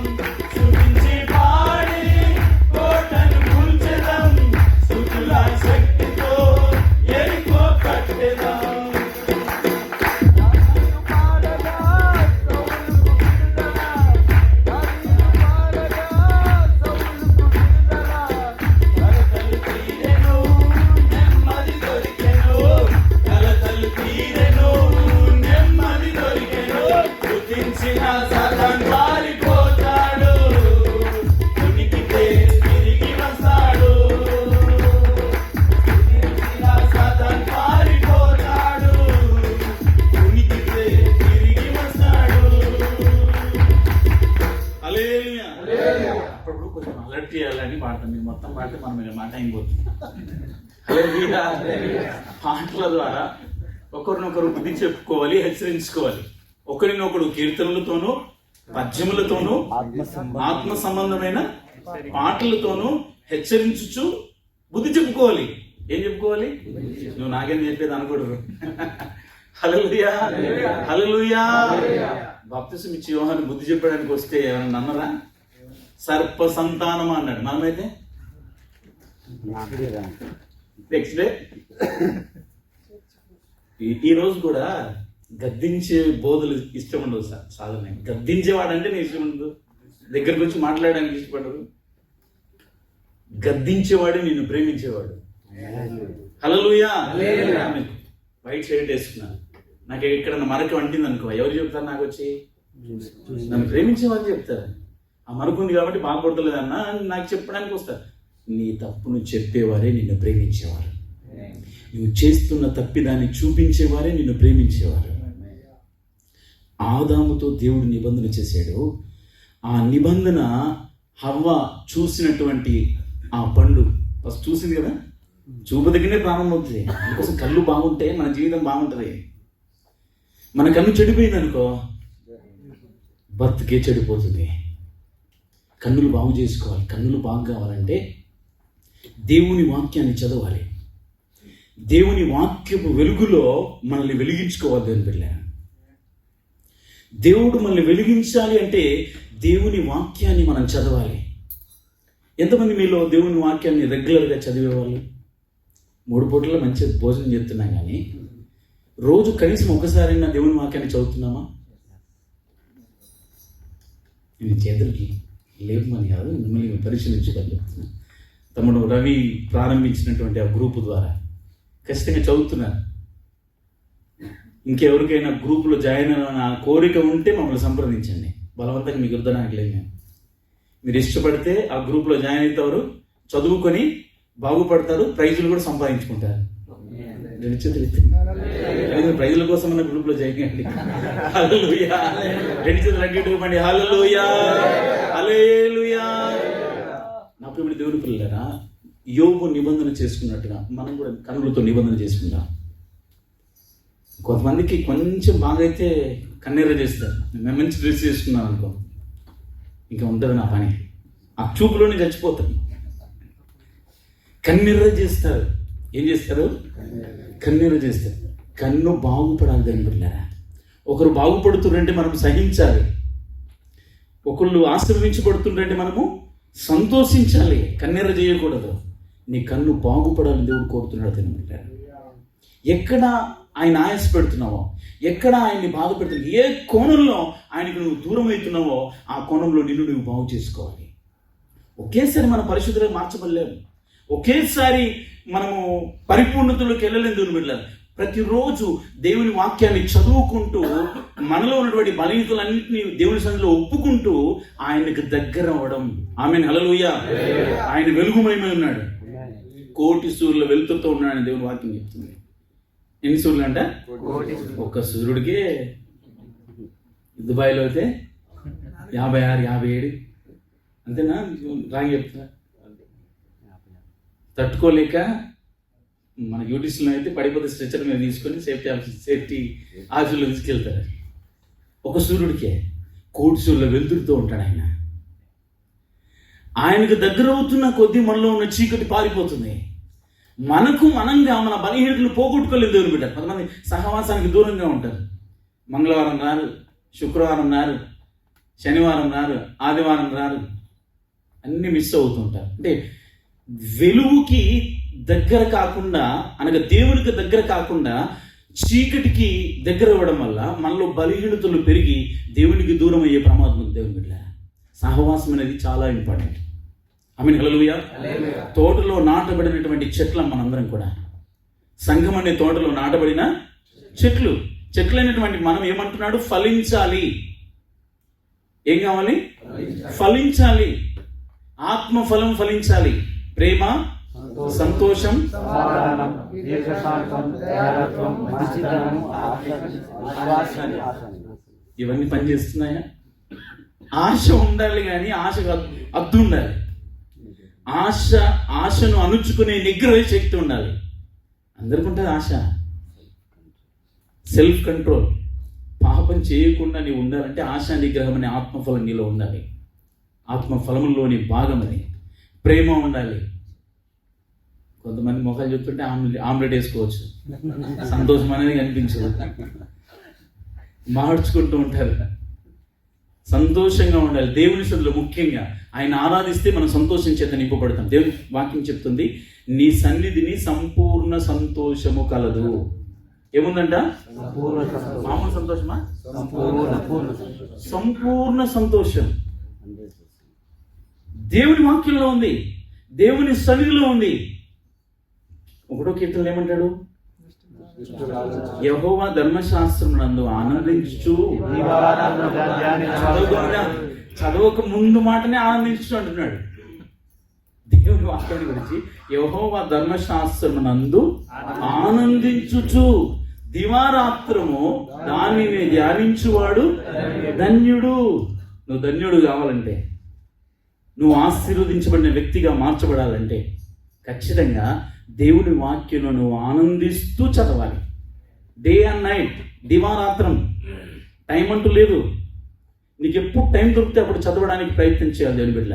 స్తుతించి పాడి. కోటను కూల్చెదం స్తుతుల శక్తితో, ఎరుకో పట్టెదం. అప్పుడు కొంచెం అలర్ట్ చేయాలని పాడతాం. మీరు మొత్తం పాడితే మనం మాట అయిపోతుంది. పాటల ద్వారా ఒకరినొకరు బుద్ధి చెప్పుకోవాలి, హెచ్చరించుకోవాలి. ఒకరినొకరు కీర్తనలతోనూ, పద్యములతోనూ, ఆత్మ సంబంధమైన పాటలతోనూ హెచ్చరించుచు బుద్ధి చెప్పుకోవాలి. ఏం చెప్పుకోవాలి? నువ్వు నాకేం చెప్పేది అనకూడదు. హల్లెలూయా, హల్లెలూయా. బాప్తిసం ఇచ్చి యోహాను బుద్ధి చెప్పడానికి వస్తే ఏమన్నా అన్నరా? సర్ప సంతానమా అన్నాడు. మనమైతే నెక్స్ట్ డే ఈ రోజు కూడా గద్దించే బోధలు ఇష్టం ఉండదు సాధారణ. గద్దించేవాడంటే నేను ఇష్టం ఉండదు, దగ్గరకు వచ్చి మాట్లాడడానికి ఇష్టపడరు. గద్దించేవాడు నిన్ను ప్రేమించేవాడు. హల్లెలూయా. వైట్ షర్ట్ వేసుకున్నాను, నాకు ఎక్కడన్నా మరక వంటింది అనుకో, ఎవరు చెప్తారు? నాకు వచ్చి నన్ను ప్రేమించేవాళ్ళు చెప్తారు. ఆ మరకుంది కాబట్టి బాగుపడతలేదన్నా నాకు చెప్పడానికి వస్తారు. నీ తప్పును చెప్పేవారే నిన్ను ప్రేమించేవారు. నువ్వు చేస్తున్న తప్పిదాన్ని చూపించేవారే నిన్ను ప్రేమించేవారు. ఆదాముతో దేవుడు నిబంధన చేశాడు. ఆ నిబంధన హవ్వ చూసినటువంటి ఆ పండు ఫస్ట్ చూసింది కదా, చూపు దగ్గరనే ప్రారంభమవుతుంది. అందుకోసం కళ్ళు బాగుంటే మన జీవితం బాగుంటుంది. మన కన్ను చెడిపోయింది అనుకో, బతుకే చెడిపోతుంది. కన్నులు బాగు చేసుకోవాలి. కన్నులు బాగు కావాలంటే దేవుని వాక్యాన్ని చదవాలి. దేవుని వాక్యపు వెలుగులో మనల్ని వెలిగించుకోవాలి. దేవుని బిడ్డ, దేవుడు మనల్ని వెలిగించాలి అంటే దేవుని వాక్యాన్ని మనం చదవాలి. ఎంతమంది మీలో దేవుని వాక్యాన్ని రెగ్యులర్గా చదివేవాళ్ళు? 3 పూటల మంచి భోజనం చేస్తున్నాం, కానీ రోజు కనీసం ఒకసారైనా దేవుని వాక్యాన్ని చదువుతున్నామా? నేను చేతులకి లేవమని కాదు, మిమ్మల్ని పరిశీలించగలను. తమ్ముడు రవి ప్రారంభించినటువంటి ఆ గ్రూపు ద్వారా ఖచ్చితంగా చదువుతున్నారు. ఇంకెవరికైనా గ్రూపులో జాయిన్ అవ్వాలని కోరిక ఉంటే మమ్మల్ని సంప్రదించండి. బలవంతంగా మీకు వద్దడానికి లేదు. మీరు ఇష్టపడితే ఆ గ్రూప్లో జాయిన్ అవుతారు, చదువుకొని బాగుపడతారు, ప్రైజులు కూడా సంపాదించుకుంటారు. ప్రైజుల కోసం మన గ్రూప్లో జాయిన్ అయ్యండి. హల్లెలూయా. 2 చేతులు అడ్డు హల్లెలూయా, హల్లెలూయా. నా ప్రియమైన దేవుని పిల్లలారా, యోబు నిబంధన చేసుకున్నట్టుగా మనం కూడా కన్నులతో నిబంధన చేసుకుందాం. కొంతమందికి కొంచెం బాగా అయితే కన్నెర్ర చేస్తారు. నేను మంచి డ్రెస్ చేసుకున్నాను అనుకో, ఇంకా ఉంటుంది నా పని, ఆ చూపులోనే చచ్చిపోతాను. కన్నెర్ర చేస్తారు. ఏం చేస్తారు? కన్నెర్ర చేస్తారు. కన్ను బాగుపడాలి. దాని పిల్లరా, ఒకరు బాగుపడుతుంటే మనం సహించాలి. ఒకళ్ళు ఆశీర్వించబడుతుంటే మనము సంతోషించాలి. కన్నెర్ర చేయకూడదు. నీ కన్ను బాగుపడాలని దేవుడు కోరుతున్నాడు. దాని పిల్లరా, ఎక్కడ ఆయన ఆయాస పెడుతున్నావో, ఎక్కడ ఆయన్ని బాధ పెడుతున్నావు, ఏ కోణంలో ఆయనకు నువ్వు దూరం అవుతున్నావో ఆ కోణంలో నిన్ను నువ్వు బాగు చేసుకోవాలి. ఒకేసారి మన పరిశుద్ధులకు మార్చబడలేము. ఒకేసారి మనము పరిపూర్ణతలోకి వెళ్ళలేము. దేవుని బిడ్డలారా, ప్రతిరోజు దేవుని వాక్యాన్ని చదువుకుంటూ మనలో ఉన్నటువంటి బలహీనతలన్నింటినీ దేవుని సన్నిధిలో ఒప్పుకుంటూ ఆయనకు దగ్గర అవ్వడం. ఆమేన్, హల్లెలూయా. ఆయన వెలుగుమయమై ఉన్నాడు. 1,000,000 సూర్యుల వెలుతురుతో ఉన్నాడని దేవుని వాక్యం చెప్తుంది. ఎన్ని సూర్యులు అంట? 1 సూర్యుడికి దుబాయ్లో అయితే 56, 57 అంతేనా? రాగి చెప్తా. తట్టుకోలేక మన యూటీసీలో అయితే పడిపోతే స్ట్రెచర్ మీద తీసుకొని సేఫ్టీ ఆఫీసులో తీసుకెళ్తారు. 1 సూర్యుడికే 1,000,000 సూర్యుల వెలుతురుతో ఉంటాడు ఆయన. ఆయనకు దగ్గర అవుతున్న కొద్దీ మనలో ఉన్న చీకటి పారిపోతుంది. మనకు మనంగా మన బలహీనతలు పోగొట్టుకోలేదు. దేవుని బిడ్డ, కొంతమంది సహవాసానికి దూరంగా ఉంటారు. మంగళవారం రారు, శుక్రవారం రారు, శనివారం రారు, ఆదివారం రారు, అన్నీ మిస్ అవుతుంటారు. అంటే వెలుగుకి దగ్గర కాకుండా, అనగా దేవునికి దగ్గర కాకుండా చీకటికి దగ్గర అవ్వడం వల్ల మనలో బలహీనతలు పెరిగి దేవునికి దూరం అయ్యే ప్రమాదం ఉంది. దేవుని బిడ్డ, సహవాసం అనేది చాలా ఇంపార్టెంట్. ఆమేన్, హల్లెలూయా. తోటలో నాటబడినటువంటి చెట్లం మనందరం కూడా. సంఘం అనే తోటలో నాటబడిన చెట్లైనటువంటి మనం ఏమంటున్నాడు? ఫలించాలి. ఏం కావాలి? ఫలించాలి. ఆత్మ ఫలం ఫలించాలి. ప్రేమ, సంతోషం, ఇవన్నీ పనిచేస్తున్నాయా? ఆశ ఉండాలి, కానీ ఆశకు అద్దు ఉండాలి. ఆశను అణుచుకునే నిగ్రహ శక్తి ఉండాలి. అందరికీ ఉంటుంది ఆశ. సెల్ఫ్ కంట్రోల్, పాపం చేయకుండా నీవు ఉండాలంటే ఆశా నిగ్రహం అనే ఆత్మఫలం నీలో ఉండాలి. ఆత్మఫలంలోని భాగం అది. ప్రేమ ఉండాలి. కొంతమంది మొఖాలు చెప్తుంటే ఆమ్లెట్ వేసుకోవచ్చు, సంతోషం అనేది కనిపించదు, మార్చుకుంటూ ఉంటారు. సంతోషంగా ఉండాలి. దేవుని సన్నిధిలో ముఖ్యంగా ఆయన ఆరాధిస్తే మనం సంతోషం చేత నింపబడతాం. దేవుని వాక్యం చెప్తుంది, నీ సన్నిధిని సంపూర్ణ సంతోషము కలదు. ఏముందంట? మామూలు సంతోషమా? సంపూర్ణ సంతోషం దేవుని వాక్యంలో ఉంది, దేవుని సన్నిధిలో ఉంది. ఒకటో కీర్తనలు ఏమంటాడు? యెహోవా ధర్మశాస్త్రమునందు ఆనందించు. చదవక ముందు మాటనే ఆనందించు అంటున్నాడు. దేవుని వాక్యాన్ని గురించి యెహోవా ధర్మశాస్త్రమునందు ఆనందించుచు దివారాత్రము దానిని ధ్యానించువాడు ధన్యుడు. నువ్వు ధన్యుడు కావాలంటే, నువ్వు ఆశీర్వదించబడిన వ్యక్తిగా మార్చబడాలంటే ఖచ్చితంగా దేవుని వాక్యంలో నువ్వు ఆనందిస్తూ చదవాలి. డే అండ్ నైట్, దివారాత్రం, టైం అంటూ లేదు. నీకు ఎప్పుడు టైం దొరికితే అప్పుడు చదవడానికి ప్రయత్నం చేయాలి. దేవుని బిడ్డ,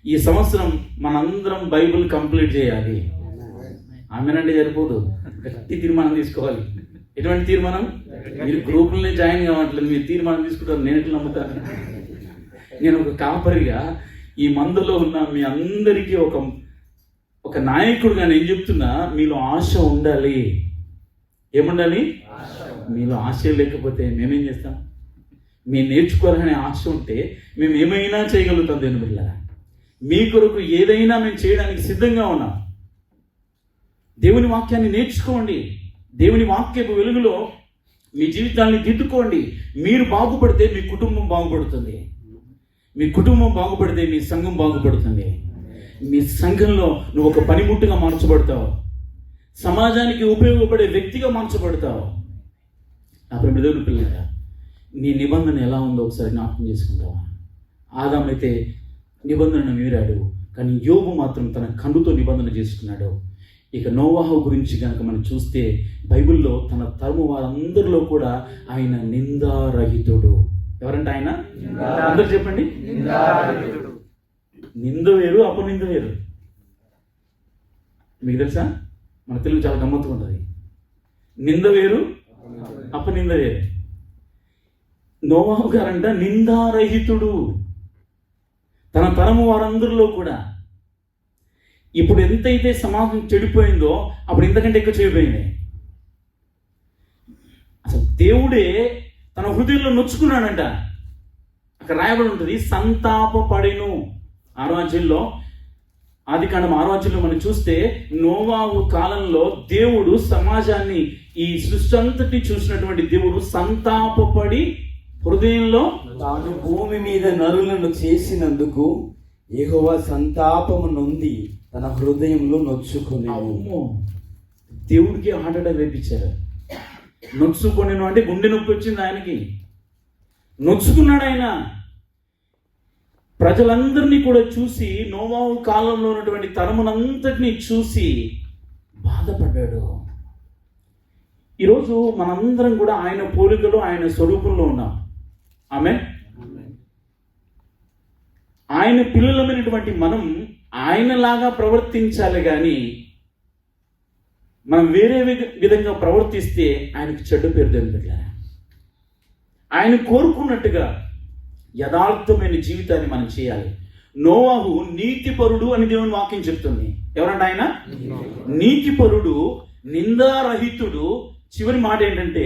ఈ సంవత్సరం మనందరం బైబిల్ కంప్లీట్ చేయాలి. ఆమెనంటే సరిపోదు, గట్టి తీర్మానం తీసుకోవాలి. ఎటువంటి తీర్మానం? మీరు గ్రూపులనే జాయిన్ కావట్లేదు, మీరు తీర్మానం తీసుకుంటారు. నేను ఎట్లా నమ్ముతాను? నేను ఒక కాపరిగా ఈ మందులో ఉన్న మీ అందరికీ ఒక నాయకుడుగా నేను చెప్తున్నా, మీలో ఆశ ఉండాలి. ఏముండాలి? మీలో ఆశ లేకపోతే మేమేం చేస్తాం? మేము నేర్చుకోవాలనే ఆశ ఉంటే మేము ఏమైనా చేయగలుగుతాం. దేవుని బిడ్డలారా, మీ కొరకు ఏదైనా మేము చేయడానికి సిద్ధంగా ఉన్నాం. దేవుని వాక్యాన్ని నేర్చుకోండి. దేవుని వాక్యపు వెలుగులో మీ జీవితాన్ని దిద్దుకోండి. మీరు బాగుపడితే మీ కుటుంబం బాగుపడుతుంది. మీ కుటుంబం బాగుపడితే మీ సంఘం బాగుపడుతుంది. మీ సంఘంలో నువ్వు ఒక పనిముట్టుగా మార్చబడతావు. సమాజానికి ఉపయోగపడే వ్యక్తిగా మార్చబడతావు. నా ప్రేమ దేవుని పిల్లగా, నీ నిబంధన ఎలా ఉందో ఒకసారి జ్ఞాపకం చేసుకుంటావా? ఆదాము అయితే నిబంధనను మీరాడు, కానీ యోబు మాత్రం తన కన్నుతో నిబంధన చేసుకున్నాడు. ఇక నోవాహు గురించి కనుక మనం చూస్తే బైబిల్లో తన తరము వారందరిలో కూడా ఆయన నిందారహితుడు. ఎవరంటే ఆయన? అందరూ చెప్పండి. నింద వేరు, అపనింద వేరు. మీకు తెలుసా? మన తెలుగు చాలా గమ్మత్తుగా ఉంటుంది. నింద వేరు, అపనింద వేరు. నోవాహు గారంట నిందారహితుడు. తన తరము వారందరిలో కూడా ఇప్పుడు ఎంతైతే సమాజం చెడిపోయిందో అప్పుడు ఇంతకంటే ఎక్కువ చెడిపోయింది. అసలు దేవుడే తన హృదయంలో నొచ్చుకున్నాడంట. అక్కడ రాయబడి ఉంటుంది, సంతాపపడెను. 6వ అధ్యాయంలో, ఆదికాండం 6వ అధ్యాయంలో మనం చూస్తే నోవాహు కాలంలో దేవుడు సమాజాన్ని, ఈ సృష్టి అంతటి చూసినటువంటి దేవుడు సంతాపపడి హృదయంలో తాను భూమి మీద నరులను చేసినందుకు యెహోవా సంతాపము నొంది తన హృదయంలో నొచ్చుకునేను. దేవుడికి హార్ట్ అటాక్ వేపించారు. నొచ్చుకొనేను అంటే గుండె నొప్పి వచ్చింది ఆయనకి. నొచ్చుకున్నాడు ఆయన. ప్రజలందరినీ కూడా చూసి, నోవాహు కాలంలో ఉన్నటువంటి తరమునంతటినీ చూసి బాధపడ్డాడు. ఈరోజు మనందరం కూడా ఆయన పోలికలో, ఆయన స్వరూపంలో ఉన్నాం. ఆమేన్. ఆయన పిల్లలమైనటువంటి మనం ఆయనలాగా ప్రవర్తించాలి, కానీ మనం వేరే విధంగా ప్రవర్తిస్తే ఆయనకు చెడ్డ పేరు దొరికిట్లా. ఆయన కోరుకున్నట్టుగా యథార్థమైన జీవితాన్ని మనం చేయాలి. నోవాహు నీతిపరుడు అని దేవుని వాక్యం చెప్తుంది. ఎవరంటే ఆయన నీతిపరుడు, నిందారహితుడు. చివరి మాట ఏంటంటే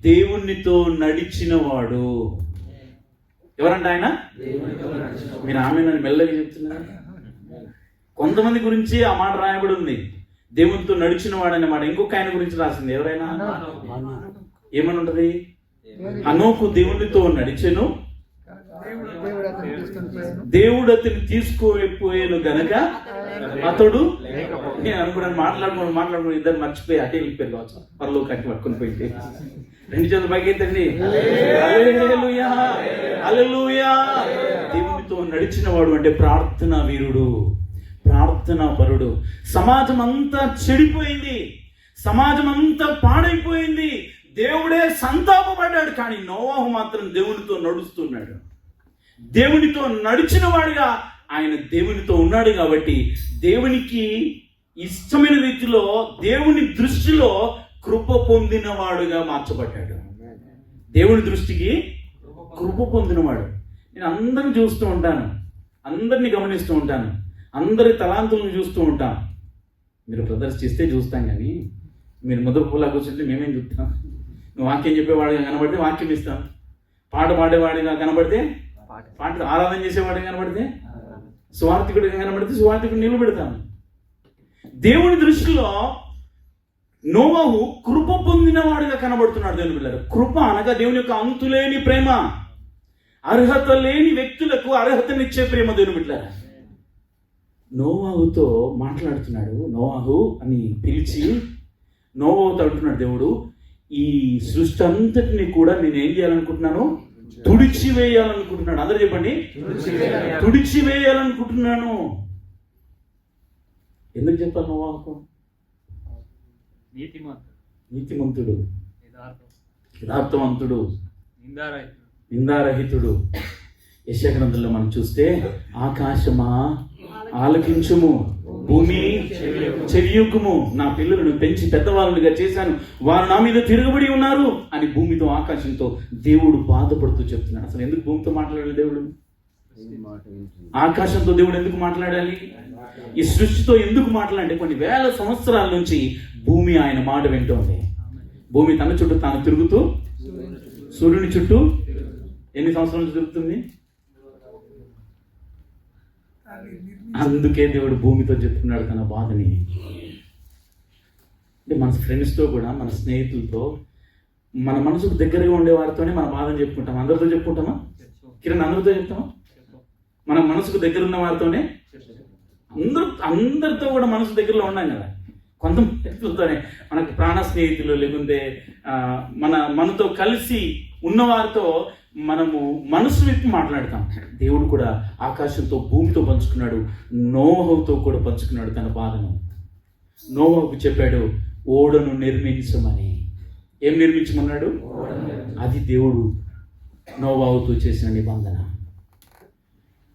దేవునితో నడిచినవాడు. ఎవరంటే ఆయన? మీరు ఆమె నన్ను మెల్లగా చెప్తున్నారు. కొంతమంది గురించి ఆ మాట రాయబడి ఉంది, దేవునితో నడిచిన వాడు అనే మాట. ఇంకొక ఆయన గురించి రాసింది. ఎవరైనా ఏమని ఉంటది? హనోకు దేవునితో నడిచెను, దేవుడు అతన్ని తీసుకుపోయాను గనక అతడు, నేను అనుకున్నాను మాట్లాడుకుని ఇద్దరు మర్చిపోయి అటే వెళ్ళిపోయారు కావచ్చు. పరలో కట్టి పట్టుకుని పోయింది. 2 చేతులు పైకెత్తండి. హల్లెలూయా, హల్లెలూయా. దేవునితో నడిచిన వాడు అంటే ప్రార్థనా వీరుడు, ప్రార్థనా పరుడు. సమాజం అంతా చెడిపోయింది, సమాజం అంతా పాడైపోయింది. దేవుడే సంతాపపడ్డాడు, కానీ నోవాహు మాత్రం దేవునితో నడుస్తున్నాడు. దేవునితో నడిచిన వాడిగా ఆయన దేవునితో ఉన్నాడు. కాబట్టి దేవునికి ఇష్టమైన రీతిలో, దేవుని దృష్టిలో కృప పొందిన వాడుగా మార్చబడ్డాడు. దేవుని దృష్టికి కృప పొందినవాడు. నేను అందరిని చూస్తూ ఉంటాను, అందరినీ గమనిస్తూ ఉంటాను, అందరి తలాంతులను చూస్తూ ఉంటాం. మీరు ప్రదర్శిస్తే చూస్తాం, కానీ మీరు ముద్ర పూలా కూర్చుంటే మేమేం చూస్తాం? నువ్వు వాక్యం చెప్పేవాడిగా కనబడితే వాక్యం ఇస్తాం, పాట పాడేవాడిగా కనబడితే పాట, ఆరాధన చేసేవాడిగా కనబడితే, సువార్థికుడిగా కనబడితే సువార్థికుడు నిలబెడతాం. దేవుని దృష్టిలో నోవహు కృప పొందినవాడుగా కనబడుతున్నాడు. దేవుని పిల్లలు, కృప అనగా దేవుని యొక్క అంతులేని ప్రేమ, అర్హత లేని వ్యక్తులకు అర్హతనిచ్చే ప్రేమ. దేవుని బిడ్డలారా, నోవాహుతో మాట్లాడుతున్నాడు. నోవాహు అని పిలిచి నోవాహుతో అంటున్నాడు దేవుడు, ఈ సృష్టి అంతటిని కూడా నేను ఏం చేయాలనుకుంటున్నాను? తుడిచివేయాలనుకుంటున్నాడు. అందరూ చెప్పండి, తుడిచివేయాలనుకుంటున్నాను. ఎందుకు చెప్పాలి? నోవాహుకు నీతిమంతుడు, యథార్థవంతుడు, నిందారహితుడు. యెషయా గ్రంథంలో మనం చూస్తే, ఆకాశమా ఆలకించుము, భూమి చెవియొక్కుము, నా పిల్లలను పెంచి పెద్దవాళ్ళుగా చేశాను, వారు నా మీద తిరుగుబడి ఉన్నారు అని భూమితో ఆకాశంతో దేవుడు బాధపడుతూ చెప్తున్నాడు. అసలు ఎందుకు భూమితో మాట్లాడాలి దేవుడు? ఆకాశంతో దేవుడు ఎందుకు మాట్లాడాలి? ఈ సృష్టితో ఎందుకు మాట్లాడాలి? కొన్ని వేల సంవత్సరాల నుంచి భూమి ఆయన మాట వింటోంది. భూమి తన చుట్టూ తాను తిరుగుతూ, సూర్యుని చుట్టూ ఎన్ని సంవత్సరాల నుంచి తిరుగుతుంది? అందుకే దేవుడు భూమితో చెప్తున్నాడు తన బాధని. అంటే మన ఫ్రెండ్స్తో కూడా, మన స్నేహితులతో, మన మనసుకు దగ్గరగా ఉండే వారితోనే మన బాధను చెప్పుకుంటాం. అందరితో చెప్పుకుంటామా? కిరణ్, అందరితో చెప్తామా? మన మనసుకు దగ్గర ఉన్న వారితోనే, అందరితో కూడా మనసు దగ్గరలో ఉన్నాం కదా. కొంతమందితోనే మనకు ప్రాణ స్నేహితులు, లేకుంటే మనతో కలిసి ఉన్నవారితో మనము మనసు విప్పి మాట్లాడతాం. దేవుడు కూడా ఆకాశంతో, భూమితో పంచుకున్నాడు, నోవహుతో కూడా పంచుకున్నాడు తన బాధను. నోవహుకు చెప్పాడు ఓడను నిర్మించమని. ఏం నిర్మించమన్నాడు? అది దేవుడు నోవహుతో చేసిన నిబంధన.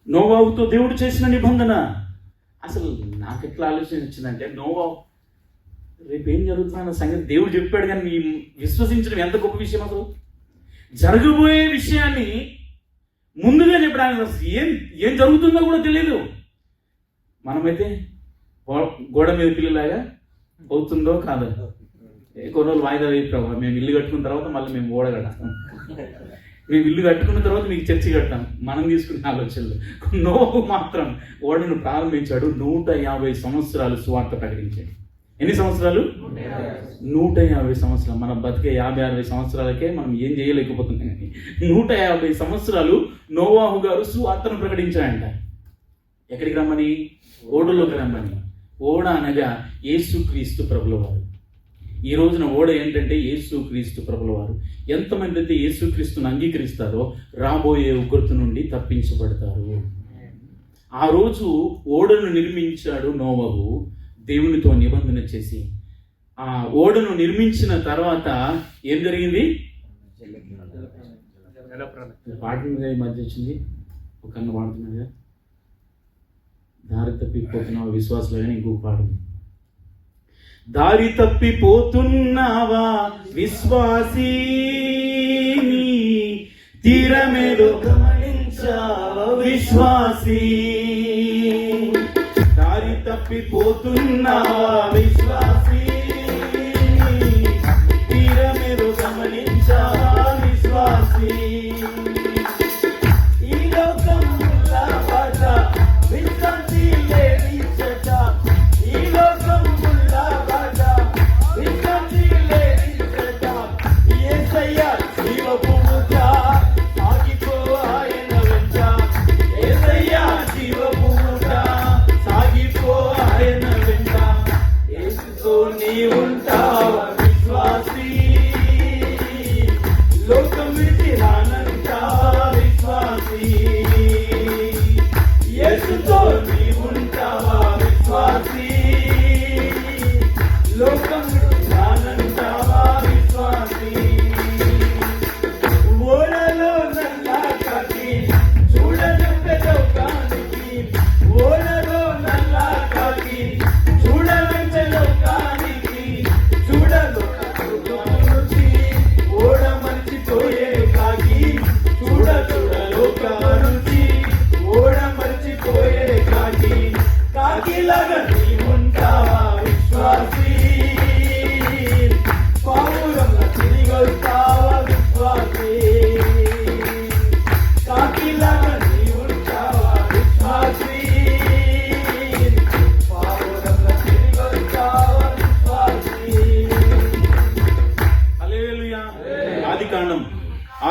నోవహుతో దేవుడు చేసిన నిబంధన. అసలు నాకు ఎట్లా ఆలోచన వచ్చిందంటే, నోవహు రేపు ఏం జరుగుతున్న సంగతి దేవుడు చెప్పాడు, కానీ విశ్వసించడం ఎంత గొప్ప విషయం. అసలు జరగబోయే విషయాన్ని ముందుగా చెప్పడానికి అసలు ఏం జరుగుతుందో కూడా తెలియదు. మనమైతే గోడ మీద పిల్లలాగా అవుతుందో కాదో, కొన్ని రోజులు వాయిదా వేయిస్తాం. మేము ఇల్లు కట్టుకున్న తర్వాత మళ్ళీ మేము ఓడ కడతాం, మేము ఇల్లు కట్టుకున్న తర్వాత మీకు చర్చి కడతాం. మనం తీసుకున్న ఆలోచనలు. నోవహు మాత్రం ఓడను ప్రారంభించాడు. 150 సంవత్సరాలు సువార్త ప్రకటించాడు. ఎన్ని సంవత్సరాలు? 150 సంవత్సరాలు. మనం బతికే 50-60 సంవత్సరాలకే మనం ఏం చేయలేకపోతున్నాం, కానీ 150 సంవత్సరాలు నోవాహు గారు సువార్తను ప్రకటించాడంట. ఎక్కడికి రమ్మని? ఓడలోకి రమ్మని. ఓడ అనగా యేసుక్రీస్తు ప్రభుల వారు. ఈ రోజున ఓడ ఏంటంటే యేసుక్రీస్తు ప్రభుల వారు. ఎంతమంది అయితే యేసుక్రీస్తుని అంగీకరిస్తారో రాబోయే ఉగ్రత నుండి తప్పించబడతారు. ఆ రోజు ఓడను నిర్మించాడు నోవహు, దేవునితో నిబంధన చేసి. ఆ ఓడను నిర్మించిన తర్వాత ఏం జరిగింది? పాట మీద ఈ మధ్య వచ్చింది, ఒక అన్న పాడుతున్నది, దారి తప్పిపోతున్నావా విశ్వాసంలో, కానీ ఇంకొక పాట. దారి తప్పిపోతున్నావా విశ్వాసీ, తీరమేదో గమనించావా విశ్వాసీ, దారి తప్పిపోతున్నావా విశ్వాసీ, తీరమేదో గమనించావా విశ్వాసీ. ఈ లోకం ముల్లాబాట, విశ్రాంతి లేనిచట, ఈ లోకం ముల్లాబాట, విశ్రాంతి లేనిచట, యేసయ్య జీవపు ఊట, సాగిపో ఆయన వెంట, యేసయ్య జీవపు ఊట, సాగిపో ఆయన వెంట.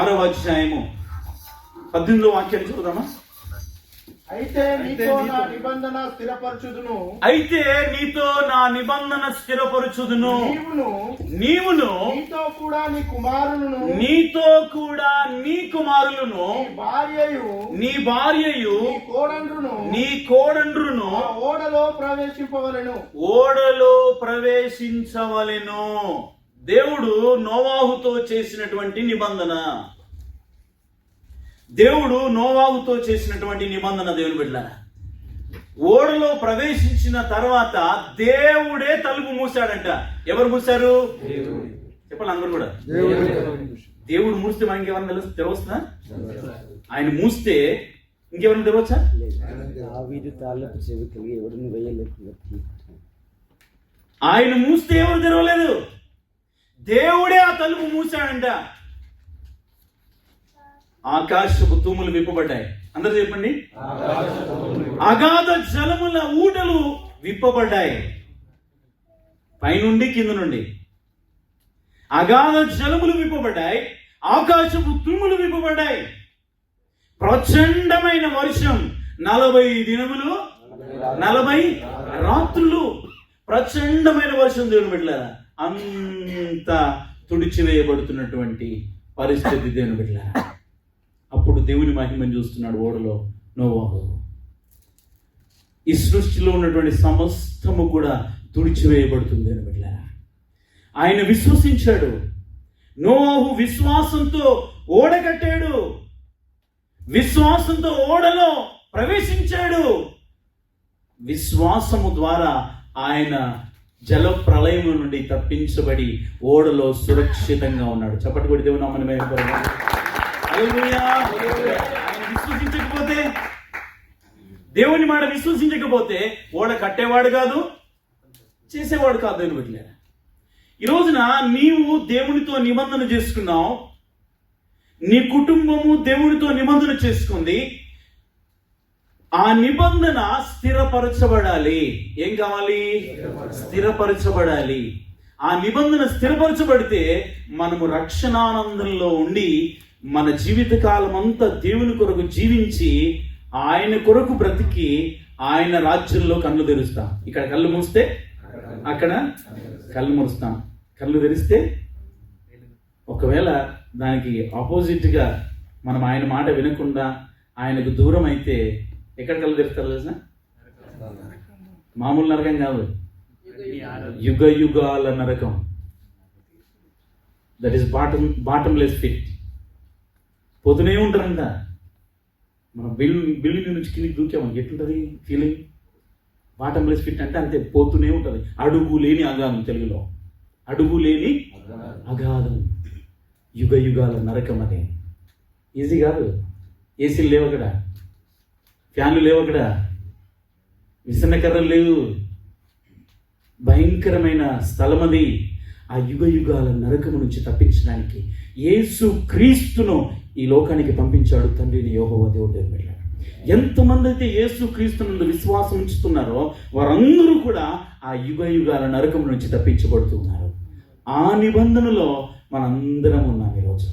6వ అధ్యాయము 18వ వాక్యాన్ని చదువుదామా? అయితే నీతో నా నిబంధన స్థిరపరచుదును, అయితే నీతో నా నిబంధన స్థిరపరచుదును, నీవును నీతో కూడా నీ కుమారులను, నీతో కూడా నీ కుమారులను, నీ భార్యయు, నీ కోడండ్రును ఆ ఓడలో ప్రవేశింపవలెను. ఓడలో ప్రవేశించవలెను. దేవుడు నోవాహుతో చేసినటువంటి నిబంధన, దేవుడు నోవాహుతో చేసినటువంటి నిబంధన. దేవుని బిడ్డ ఓడలో ప్రవేశించిన తర్వాత దేవుడే తలుపు మూసాడంట. ఎవరు మూసారు? చెప్పాలి అందరూ కూడా. దేవుడు మూస్తే మనకి ఎవరైనా తెరవస్తుందా? ఆయన మూస్తే ఇంకెవరైనా తెరవచ్చా? ఆయన మూస్తే ఎవరు తెరవలేదు, దేవుడే ఆ తలుపు మూసాడంట. ఆకాశపు తూములు విప్పబడ్డాయి. అందరూ చెప్పండి, అగాధ జలముల ఊటలు విప్పబడ్డాయి. పైనుండి కింద నుండి అగాధ జలములు విప్పబడ్డాయి, ఆకాశపు తూములు విప్పబడ్డాయి. ప్రచండమైన వర్షం 40 దినములు 40 రాత్రులు ప్రచండమైన వర్షం. దేవుని బిడ్డలారా, అంత తుడిచివేయబడుతున్నటువంటి పరిస్థితి. దేవుని బిడ్డలారా, అప్పుడు దేవుని మహిమను చూస్తున్నాడు ఓడలో నోవాహు. ఈ సృష్టిలో ఉన్నటువంటి సమస్తము కూడా తుడిచివేయబడుతుంది అని బిడ్డలారా. ఆయన విశ్వసించాడు. నోవాహు విశ్వాసంతో ఓడ కట్టాడు, విశ్వాసంతో ఓడలో ప్రవేశించాడు. విశ్వాసము ద్వారా ఆయన జల ప్రళయం నుండి తప్పించబడి ఓడలో సురక్షితంగా ఉన్నాడు. చప్పటి కొడి దేవుని నామమున మహిమ. ఆయన విశ్వసించకపోతే, దేవుని మాట విశ్వసించకపోతే ఓడ కట్టేవాడు కాదు, చేసేవాడు కాదు. దేవుని బిడ్డలారా, ఈ రోజున నీవు దేవునితో నిబంధన చేసుకున్నావు, నీ కుటుంబము దేవునితో నిబంధన చేసుకుంది. ఆ నిబంధన స్థిరపరచబడాలి. ఏం కావాలి? స్థిరపరచబడాలి. ఆ నిబంధన స్థిరపరచబడితే మనము రక్షణానందంలో ఉండి మన జీవితకాలం అంతా దేవుని కొరకు జీవించి ఆయన కొరకు బ్రతికి ఆయన రాజ్యంలో కళ్ళు తెరుస్తాం. ఇక్కడ కళ్ళు మూస్తే అక్కడ కళ్ళు మూస్తాం, కళ్ళు తెరిస్తే ఒకవేళ దానికి ఆపోజిట్గా మనం ఆయన మాట వినకుండా ఆయనకు దూరం అయితే ఎక్కడ కళ్ళు తెరుస్తారు తెలుసా? మామూలు నరకం కాదు, యుగ యుగాల నరకం. That is bottomless pit. పోతూనే ఉంటారంట. మనం బిల్డింగ్ నుంచి కిందికి దూకామని ఎట్లుంటుంది ఫీలింగ్? బాటమ్లెస్ పిట్ అంటే అంతే, పోతూనే ఉంటుంది. అడుగు లేని అగాధం. తెలుగులో అడుగు లేని అగాధం, యుగ యుగాల నరకం. అదే ఈజీ కాదు. ఏసీలు లేవు అక్కడ, ఫ్యాన్లు లేవు అక్కడ, విసనకర్రలు లేవు. భయంకరమైన స్థలం అది. ఆ యుగ యుగాల నరకము నుంచి తప్పించడానికి యేసు క్రీస్తును ఈ లోకానికి పంపించాడు తండ్రిని యెహోవా దేవుడు. ఎంతమంది అయితే యేసు క్రీస్తునందు విశ్వాసం ఉంచుతున్నారో వారందరూ కూడా ఆ యుగ యుగాల నరకం నుంచి తప్పించబడుతున్నారు. ఆ నిబంధనలో మనందరం ఉన్నాం ఈరోజు.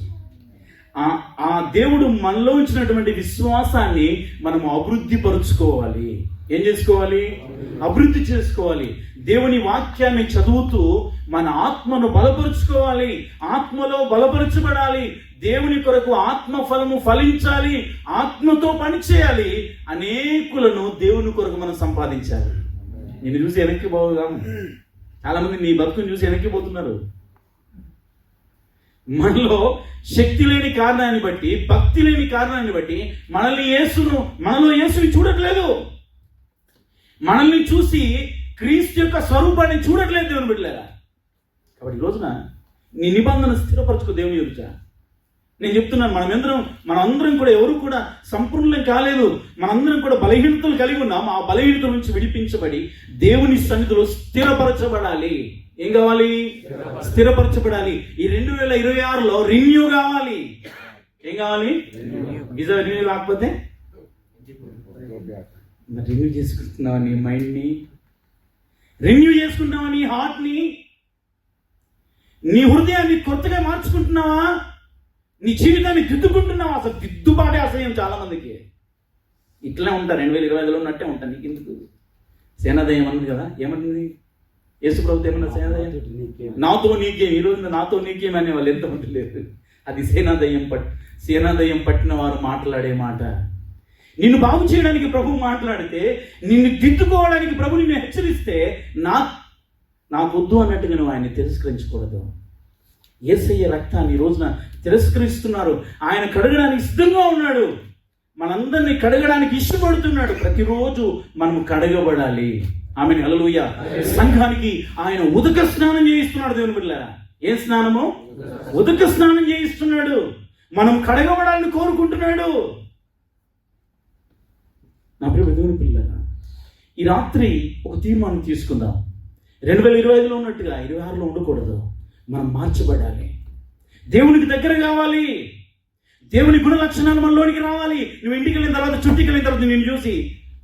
ఆ దేవుడు మనలో ఉంచినటువంటి విశ్వాసాన్ని మనం అభివృద్ధి పరుచుకోవాలి. ఏం చేసుకోవాలి? అభివృద్ధి చేసుకోవాలి. దేవుని వాక్యాన్ని చదువుతూ మన ఆత్మను బలపరుచుకోవాలి. ఆత్మలో బలపరచబడాలి. దేవుని కొరకు ఆత్మ ఫలము ఫలించాలి. ఆత్మతో పనిచేయాలి. అనేకులను దేవుని కొరకు మనం సంపాదించాలి. నేను చూసి వెనక్కి పోదాం. చాలా మంది నీ బతుకుని చూసి వెనక్కి పోతున్నారు. మనలో శక్తి లేని కారణాన్ని బట్టి, భక్తి లేని కారణాన్ని బట్టి మనలో యేసుని చూడట్లేదు. మనల్ని చూసి క్రీస్తు యొక్క స్వరూపాన్ని చూడట్లేదు దేవుని బిడ్డలారా. కాబట్టి ఈ రోజున నీ నిబంధన స్థిరపరచుకో దేవుని ఎదుట. నేను చెప్తున్నాను, మనందరం కూడా ఎవరు కూడా సంపూర్ణం కాలేదు. మనందరం కూడా బలహీనతలు కలిగి ఉన్నాం. ఆ బలహీనత నుంచి విడిపించబడి దేవుని సన్నిధిలో స్థిరపరచబడాలి. ఏం కావాలి? స్థిరపరచబడాలి. ఈ 2026లో రిన్యూ కావాలి. ఏం కావాలి? విజా రిన్యూ కాకపోతే రిన్యూ చేసుకుంటున్నావా నీ మైండ్ని? రిన్యూ చేసుకుంటున్నావా నీ హార్ట్ని? నీ హృదయాన్ని కొత్తగా మార్చుకుంటున్నావా? నీ జీవితాన్ని దిద్దుకుంటున్నావు. అసలు దిద్దుబాటే అసహ్యం చాలా మందికి. ఇట్లా ఉంటారు, 2025లో ఉన్నట్టే ఉంటాను. నీకు ఎందుకు? సేనాదయం అన్నది కదా, ఏమన్నది యేసు ప్రభుత్వం? ఏమన్నా సేనాదయం? నాతో నీకేం, ఈరోజు నాతో నీకేం అనే వాళ్ళు ఎంతమంది లేరు. అది సేనాదయం పట్టిన వారు మాట్లాడే మాట. నిన్ను బాగు చేయడానికి ప్రభు మాట్లాడితే, నిన్ను దిద్దుకోవడానికి ప్రభు నిన్ను హెచ్చరిస్తే, నాకు వద్దు అన్నట్టుగా నువ్వు ఆయన్ని తిరస్కరించకూడదు. యేసయ్య రక్తాన్ని ఈ రోజున తిరస్కరిస్తున్నారు. ఆయన కడగడానికి సిద్ధంగా ఉన్నాడు. మనందరినీ కడగడానికి ఇష్టపడుతున్నాడు. ప్రతిరోజు మనం కడగబడాలి. ఆమెను హల్లెలూయా. సంఘానికి ఆయన ఉదక స్నానం చేయిస్తున్నాడు. దేవుని బిడ్డలారా, ఏ స్నానము? ఉదక స్నానం చేయిస్తున్నాడు. మనం కడగబడాలని కోరుకుంటున్నాడు. నా ప్రియ దేవుని పిల్లలారా, ఈ రాత్రి ఒక తీర్మానం తీసుకుందాం. 2025లో ఉన్నట్టుగా 26లో ఉండకూడదు. మనం మార్చబడాలి. దేవునికి దగ్గర కావాలి. దేవుని గుణ లక్షణాలు మనలోనికి రావాలి. నువ్వు ఇంటికి వెళ్ళిన తర్వాత, చుట్టికి వెళ్ళిన తర్వాత నేను చూసి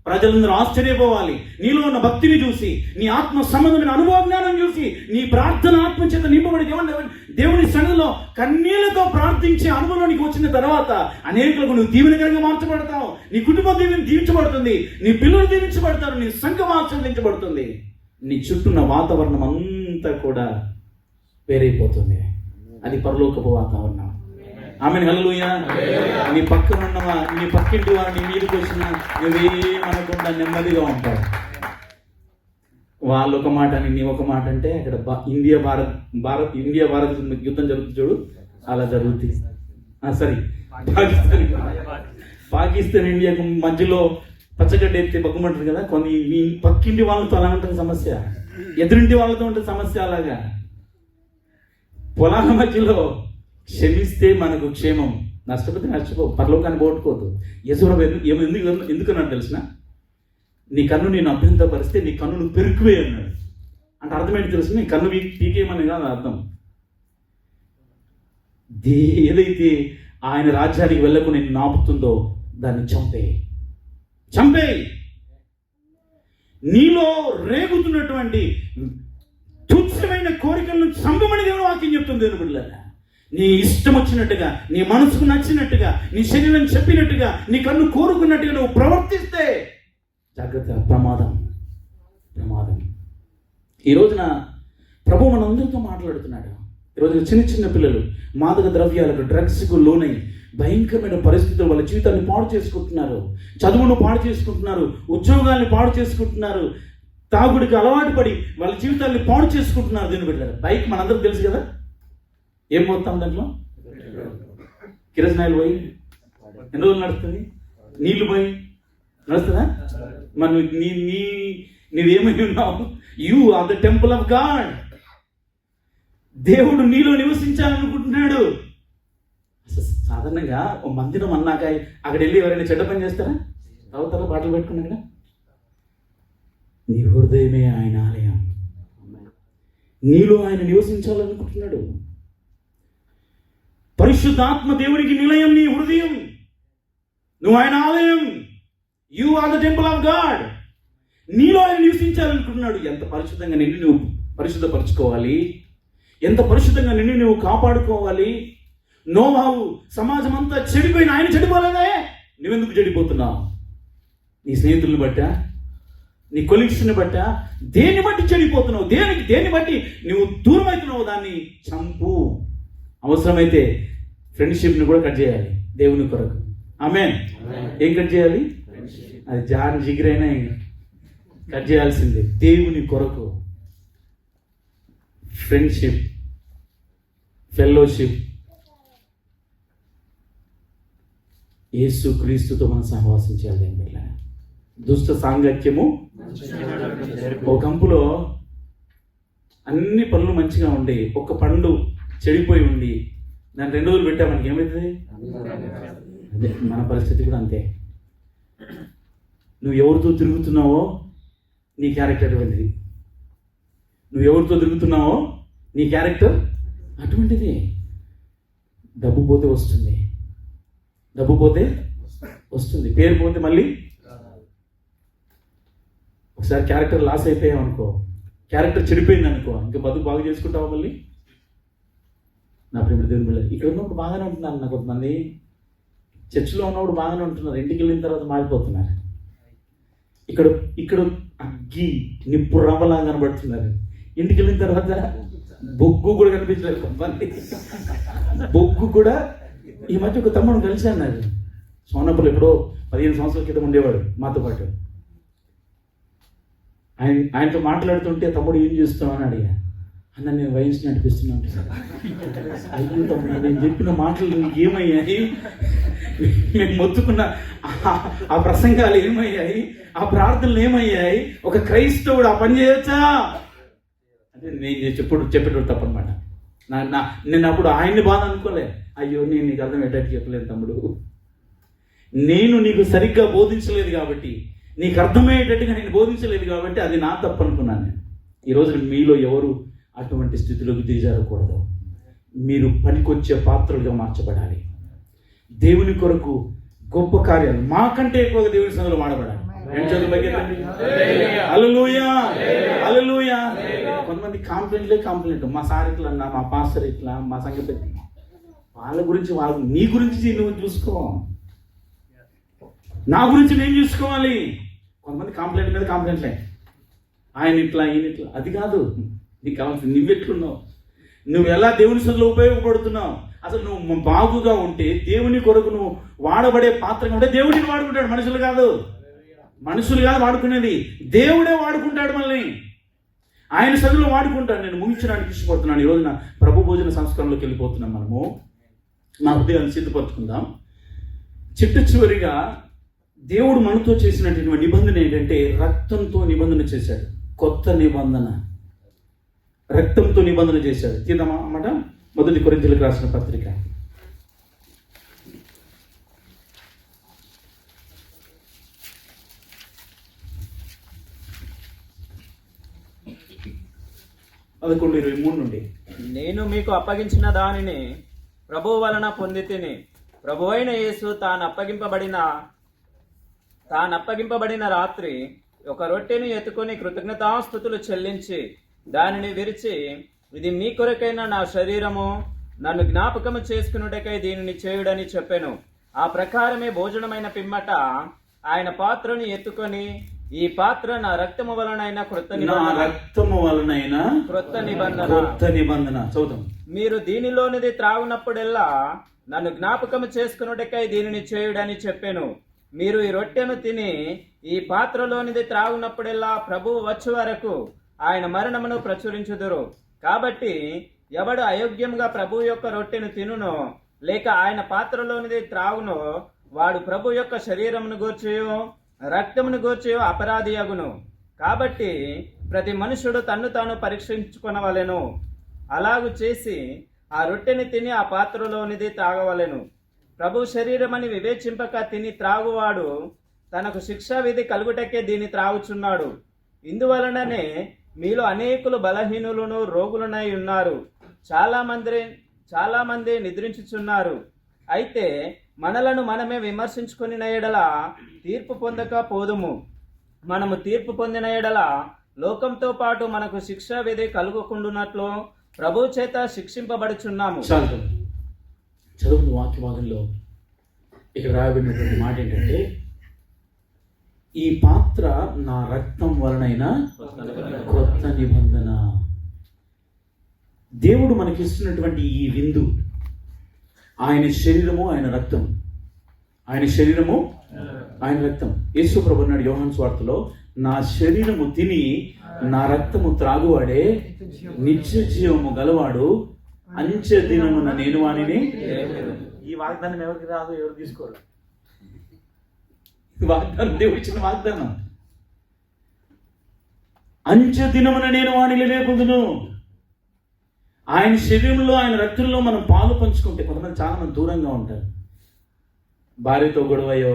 ప్రజలందరూ ఆశ్చర్యపోవాలి. నీలో ఉన్న భక్తిని చూసి, నీ ఆత్మ సంబంధమైన అనుభవ జ్ఞానం చూసి, నీ ప్రార్థన ఆత్మ చేత నింపబడి దేవుని సన్నిధిలో కన్నీళ్లతో ప్రార్థించే అనుభవంలోనికి వచ్చిన తర్వాత అనేకులకు నువ్వు దీవెనకరంగా మార్చబడతావు. నీ కుటుంబం దీవించబడుతుంది. నీ పిల్లలు దీవించబడతారు. నీ సంఘం ఆశీర్వదించబడుతుంది. నీ చుట్టూన్న వాతావరణం అంతా కూడా వేరైపోతుంది. అది పరలోకపు వాతావరణం. ఆమెను హల్లెలూయా. నీ పక్కన ఉన్నవా, నీ పక్కింటి వారు నీ మీదకి వచ్చినా నువ్వేమనకుండా నెమ్మదిగా ఉంటావు. వాళ్ళు ఒక మాట అని నీ ఒక మాట అంటే అక్కడ ఇండియా భారత్ యుద్ధం జరుగుతుంది చూడు, అలా జరుగుతుంది. సరే, పాకిస్తాన్ ఇండియాకు మధ్యలో పచ్చగడ్డ ఎత్తే బగ్గుమంటారు కదా, కొన్ని నీ పక్కింటి వాళ్ళతో అలా ఉంటుంది సమస్య, ఎదురింటి వాళ్ళతో ఉంటుంది సమస్య. అలాగా పొలాల మధ్యలో క్షమిస్తే మనకు క్షేమం, నష్టపోతే నష్టపో, పరలోకాన్ని పోగొట్టుకోవద్దు. యశోరవ ఎందుకన్నాడు తెలిసిన? నీ కన్ను నేను అభ్యంతరపరిస్తే నీ కన్ను నువ్వు పెరుకువే అన్నాడు. అంటే అర్థమేంటి తెలుసు? నీ కన్ను పీకేయమని కాదు అర్థం. ఏదైతే ఆయన రాజ్యానికి వెళ్ళకు నేను నాపుతుందో దాన్ని చంపేయి. నీలో రేగుతున్నటువంటి తుచ్చమైన కోరికలను చంపమని దేవుని వాక్యం చెప్తుంది. దేవుని బిడ్డలారా, నీ ఇష్టం వచ్చినట్టుగా, నీ మనసుకు నచ్చినట్టుగా, నీ శరీరం చెప్పినట్టుగా, నీ కన్ను కోరుకున్నట్టుగా నువ్వు ప్రవర్తిస్తే జాగ్రత్త, ప్రమాదం. ఈ రోజున ప్రభు మనందరితో మాట్లాడుతున్నాడు. ఈరోజు చిన్న పిల్లలు మాదక ద్రవ్యాలకు, డ్రగ్స్కు లోనై భయంకరమైన పరిస్థితులు వాళ్ళ జీవితాన్ని పాడు చేసుకుంటున్నారు. చదువును పాడు చేసుకుంటున్నారు. ఉద్యోగాల్ని పాడు చేసుకుంటున్నారు. తాగుడికి అలవాటు పడి వాళ్ళ జీవితాన్ని పాడు చేసుకుంటున్నారు. దీన్ని పెట్టారు. బైక్ మనందరం తెలుసు కదా, ఏం పోతాం దాంట్లో? కిరసనాయిలు పోయి ఎన్ని రోజులు నడుస్తుంది? నీళ్లు పోయి నడుస్తుందా? మనం నీవేమై ఉన్నావు? You are the temple of God. దేవుడు నీలో నివసించాలనుకుంటున్నాడు. సాధారణంగా ఓ మందిరం అన్నాక అక్కడ వెళ్ళి ఎవరైనా చెడ్డ పని చేస్తారా? తాగుతారా బాటలు పెట్టుకున్నాక? నీ హృదయమే ఆయన ఆలయం. నీలో ఆయన నివసించాలనుకుంటున్నాడు. పరిశుద్ధాత్మ దేవునికి నిలయం నీ హృదయం. నువ్వు ఆయన ఆలయం. You are the temple of God. నీలో ఆయన నివసించాలనుకుంటున్నాడు. ఎంత పరిశుద్ధంగా నిన్ను నువ్వు పరిశుద్ధపరచుకోవాలి, ఎంత పరిశుద్ధంగా నిన్ను నువ్వు కాపాడుకోవాలి. నోవాహు సమాజం అంతా చెడిపోయిన ఆయన చెడిపోలేదే, నువ్వెందుకు చెడిపోతున్నావు? నీ స్నేహితుల్ని బట్టా, నీ కొలీగ్స్ని బట్టా, దేన్ని బట్టి చెడిపోతున్నావు? దేన్ని బట్టి నువ్వు దూరం అవుతున్నావు? దాన్ని చంపు. అవసరమైతే ఫ్రెండ్షిప్ని కూడా కట్ చేయాలి దేవుని కొరకు. ఆమేన్. ఏం కట్ చేయాలి? అది జాన్ జిగిరైనా కట్ చేయాల్సిందే దేవుని కొరకు. ఫ్రెండ్షిప్, ఫెలోషిప్, యేసు క్రీస్తుతో మనం సహవాసం చేయాలి. దుష్ట సాంగత్యము. ఒక కంపులో అన్ని పనులు మంచిగా ఉండి ఒక్క పండు చెడిపోయి ఉండి దాన్ని 2 రోజులు పెట్టా, మనకి ఏమవుతుంది? అదే మన పరిస్థితి కూడా అంతే. నువ్వు ఎవరితో తిరుగుతున్నావో నీ క్యారెక్టర్ అటువంటిది. నువ్వు ఎవరితో తిరుగుతున్నావో నీ క్యారెక్టర్ అటువంటిది. డబ్బు పోతే వస్తుంది, డబ్బు పోతే వస్తుంది, పేరు పోతే మళ్ళీ. ఒకసారి క్యారెక్టర్ లాస్ అయిపోయావు అనుకో, క్యారెక్టర్ చెడిపోయింది అనుకో, ఇంకా బతుకు బాగు చేసుకుంటావా మళ్ళీ? నా ప్రేమ దేవుని బిడ్డ, ఇక్కడ ఉన్నప్పుడు బాగానే ఉంటున్నారు. నాకు కొంతమంది చర్చిలో ఉన్నప్పుడు బాగానే ఉంటున్నారు, ఇంటికి వెళ్ళిన తర్వాత మారిపోతున్నారు. ఇక్కడ ఇక్కడ అగ్గి నిప్పు రవ్వలా కనబడుతున్నారు, ఇంటికి వెళ్ళిన తర్వాత బొగ్గు కూడా కనిపించలేదు. కొంతమంది బొగ్గు కూడా. ఈ మధ్య ఒక తమ్ముడు కలిసి అన్నారు, సోనప్పులు ఎప్పుడో 15 సంవత్సరాల క్రితం ఉండేవాడు మాతో పాటు. ఆయనతో మాట్లాడుతుంటే తమ్ముడు ఏం చేస్తున్నావు అని అడిగా. అన్న నేను వయసు నడిపిస్తున్నాను. అయ్యో తమ్ముడు, నేను చెప్పిన మాటలు నీకు ఏమయ్యాయి? మేము మొత్తుకున్న ఆ ప్రసంగాలు ఏమయ్యాయి? ఆ ప్రార్థనలు ఏమయ్యాయి? ఒక క్రైస్తవుడు ఆ పని చేయొచ్చా అంటే నేను చెప్పేటప్పుడు తప్పనమాట. నేను అప్పుడు ఆయన్ని బాధ అనుకోలే. అయ్యో నేను నీకు అర్థం ఎట్టట్టు చెప్పలేదు తమ్ముడు, నేను నీకు సరిగ్గా బోధించలేదు కాబట్టి, నీకు అర్థమయ్యేటట్టుగా నేను బోధించలేదు కాబట్టి అది నా తప్పు అనుకున్నాను నేను. ఈరోజు మీలో ఎవరు అటువంటి స్థితిలోకి దిగజారకూడదు. మీరు పనికొచ్చే పాత్రలుగా మార్చబడాలి. దేవుని కొరకు గొప్ప కార్యాలు మాకంటే ఎక్కువగా దేవుని సందులో వాడబడాలి. హల్లెలూయా, హల్లెలూయా. కొంతమంది కాంప్లైంట్, మా సార్ ఇట్లా అన్నా, మా పాస్టర్ ఇట్లా, మా సంగతి వాళ్ళ గురించి నీ గురించి నువ్వు చూసుకో, నా గురించి నేను చూసుకోవాలి. కొంతమంది కాంప్లైంట్ మీద కాంప్లైంట్లే, ఆయన ఇట్లా ఈయన ఇట్లా. అది కాదు నీకు కావాల్సింది, నువ్వెట్లున్నావు, నువ్వు ఎలా దేవుని సందులో ఉపయోగపడుతున్నావు. అసలు నువ్వు బాగుగా ఉంటే దేవుని కొరకు నువ్వు వాడబడే పాత్రగా ఉంటే దేవుడిని వాడుకుంటాడు, మనుషులు కాదు వాడుకునేది, దేవుడే వాడుకుంటాడు మనల్ని. ఆయన సందులో వాడుకుంటాడు. నేను ముగించడానికి ఇష్టపడుతున్నాను. ఈరోజు నా ప్రభు భోజన సంస్కరణలోకి వెళ్ళిపోతున్నాం. మనము నా హృదయాన్ని సిద్ధపరచుకుందాం. చివరిగా దేవుడు మనతో చేసినటువంటి నిబంధన ఏంటంటే రక్తంతో నిబంధన చేశాడు. కొత్త నిబంధన, రక్తంతో నిబంధన చేశాడు. తీద్దామా అన్నమాట. 1 కొరింథీయులకు రాసిన పత్రిక 11:23 నుండి. నేను మీకు అప్పగించిన దానిని ప్రభువు వలన పొంది తిని, ప్రభువైన యేసు తాను అప్పగింపబడిన రాత్రి ఒక రొట్టెను ఎత్తుకొని కృతజ్ఞతాస్తుతులు చెల్లించి దానిని విరిచి, ఇది మీ కొరకైన నా శరీరము, నన్ను జ్ఞాపకము చేసుకున్నటకై దీనిని చేయుడని చెప్పెను. ఆ ప్రకారమే భోజనమైన పిమ్మట ఆయన పాత్రను ఎత్తుకొని, ఈ పాత్ర నా రక్తము వలనైన క్రొత్త నిబంధన చదువుతాం. మీరు దీనిలోనిది త్రాగునప్పుడెల్లా నన్ను జ్ఞాపకము చేసుకున్నటకై దీనిని చేయుడని చెప్పెను. మీరు ఈ రొట్టెను తిని ఈ పాత్రలోనిది త్రాగునప్పుడెల్లా ప్రభువు వచ్చే వరకు ఆయన మరణమును ప్రచురించుదురు. కాబట్టి ఎవడు అయోగ్యంగా ప్రభు యొక్క రొట్టెను తినునో లేక ఆయన పాత్రలోనిది త్రాగునో వాడు ప్రభు యొక్క శరీరమును గూర్చియో రక్తమును గూర్చియో అపరాధి అగును. కాబట్టి ప్రతి మనుషుడు తన్ను తాను పరీక్షించుకొనవలెను. అలాగు చేసి ఆ రొట్టెని తిని ఆ పాత్రలోనిది త్రాగవలెను. ప్రభు శరీరమని వివేచింపక తిని త్రాగువాడు తనకు శిక్షా విధి కలుగుటకే దీన్ని త్రాగుచున్నాడు. ఇందువలననే మీలో అనేకులు బలహీనులను రోగులనై ఉన్నారు, చాలా మంది నిద్రించుచున్నారు. అయితే మనలను మనమే విమర్శించుకుని ఎడల తీర్పు పొందక పోదుము. మనము తీర్పు పొందిన ఎడల లోకంతో పాటు మనకు శిక్షా విధి కలుగకుండునట్లు ప్రభు చేత శిక్షింపబడుచున్నాము. చదువు వాక్య భాగంలో ఇక్కడ రాయబడినటువంటి మాట ఏంటంటే, ఈ పాత్ర నా రక్తం వలనైన క్రొత్త నిబంధన. దేవుడు మనకిస్తున్నటువంటి ఈ విందు ఆయన శరీరము, ఆయన రక్తం. ఆయన శరీరము, ఆయన రక్తం. యేసు ప్రభువు అన్నాడు యోహాను సువార్తలో, నా శరీరము తిని నా రక్తము త్రాగువాడే నిత్య జీవము గలవాడు, అంచె దినమున నేను వానిని. ఈ వాగ్దానం ఎవరికి రాదు, ఎవరు తీసుకోరు. వాగ్దానం దేవుడు ఇచ్చిన వాగ్దానం. అంచె దినమున నేను వానిని లేపుదును. ఆయన శరీరంలో, ఆయన రక్తంలో మనం పాలు పంచుకుంటే, కొంతమంది చాలా మంది దూరంగా ఉంటారు. భార్యతో గొడవయో,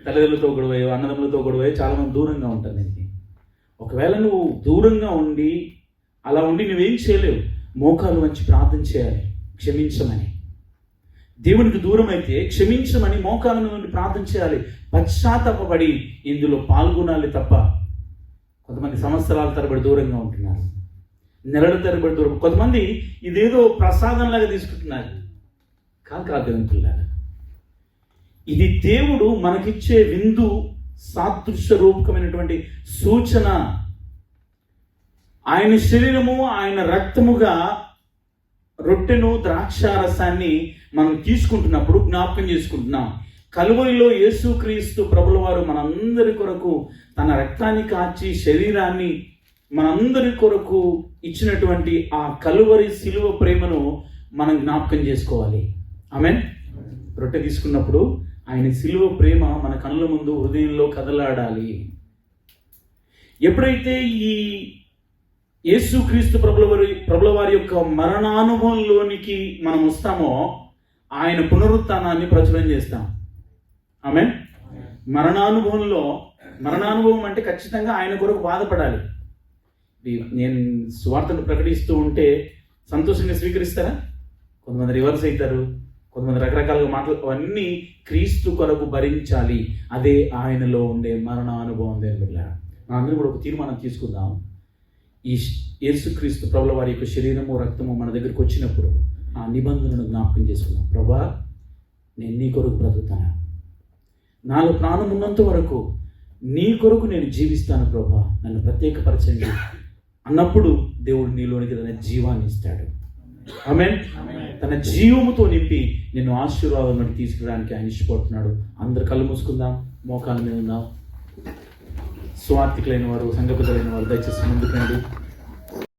తల్లిదండ్రులతో గొడవయో, అన్నదమ్ములతో గొడవయో చాలా మంది దూరంగా ఉంటారు. దీనికి ఒకవేళ నువ్వు దూరంగా ఉండి అలా ఉండి నువ్వేం చేయలేవు, మోకాలు వంచి ప్రార్థన చేయాలి, క్షమించమని. దేవునికి దూరం అయితే క్షమించమని మోకాల నుండి ప్రార్థన చేయాలి, పశ్చాత్తాపపడి ఇందులో పాల్గొనాలి తప్ప. కొంతమంది సంవత్సరాల తరబడి దూరంగా ఉంటున్నారు. నెలల తరబడి దూరం. కొంతమంది ఇదేదో ప్రసాదంలాగా తీసుకుంటున్నారు. కాదు దేవుని పిల్లారా, ఇది దేవుడు మనకిచ్చే విందు, సాదృశ్య రూపకమైనటువంటి సూచన. ఆయన శరీరము, ఆయన రక్తముగా రొట్టెను, ద్రాక్షారసాన్ని మనం తీసుకుంటున్నప్పుడు జ్ఞాపకం చేసుకుంటున్నాం. కలువరిలో యేసుక్రీస్తు ప్రభుల వారు మనందరి కొరకు తన రక్తాన్ని కార్చి శరీరాన్ని మనందరి కొరకు ఇచ్చినటువంటి ఆ కలువరి శిలువ ప్రేమను మనం జ్ఞాపకం చేసుకోవాలి. ఆమేన్. రొట్టె తీసుకున్నప్పుడు ఆయన శిలువ ప్రేమ మన కళ్ళ ముందు, హృదయంలో కదలాడాలి. ఎప్పుడైతే ఈ యేసుక్రీస్తు ప్రభుల వారి యొక్క మరణానుభవంలోనికి మనం వస్తామో ఆయన పునరుత్థానాన్ని ప్రచురం చేస్తాం. ఆమేన్. మరణానుభవం అంటే ఖచ్చితంగా ఆయన కొరకు బాధపడాలి. నేను సువార్తను ప్రకటిస్తూ ఉంటే సంతోషంగా స్వీకరిస్తారా? కొంతమంది రివర్స్ అవుతారు, కొంతమంది రకరకాలుగా మాటలు. అవన్నీ క్రీస్తు కొరకు భరించాలి. అదే ఆయనలో ఉండే మరణానుభవం. మనందరం కూడా ఒక తీర్మానం తీసుకుందాం. ఈ యేసుక్రీస్తు ప్రభుల వారి యొక్క శరీరము, రక్తము మన దగ్గరికి వచ్చినప్పుడు ఆ నిబంధనను జ్ఞాపకం చేసుకుందాం. ప్రభా, నేను నీ కొరకు బ్రతుకుతాను, నాలో ప్రాణం ఉన్నంత వరకు నీ కొరకు నేను జీవిస్తాను ప్రభా, నన్ను ప్రత్యేకపరచండి అన్నప్పుడు దేవుడు నీలోనికి తన జీవాన్ని ఇస్తాడు. ఆమేన్. తన జీవముతో నింపి నిన్ను ఆశీర్వాదం తీసుకురావడానికి ఆయన ఇష్టపడుతున్నాడు. అందరు కళ్ళు మూసుకుందాం, మోకాల మీద ఉందాం. స్వార్థికులైన వారు, సంఘ పెద్దలైన వారు దయచేసి ముందుకు రండి.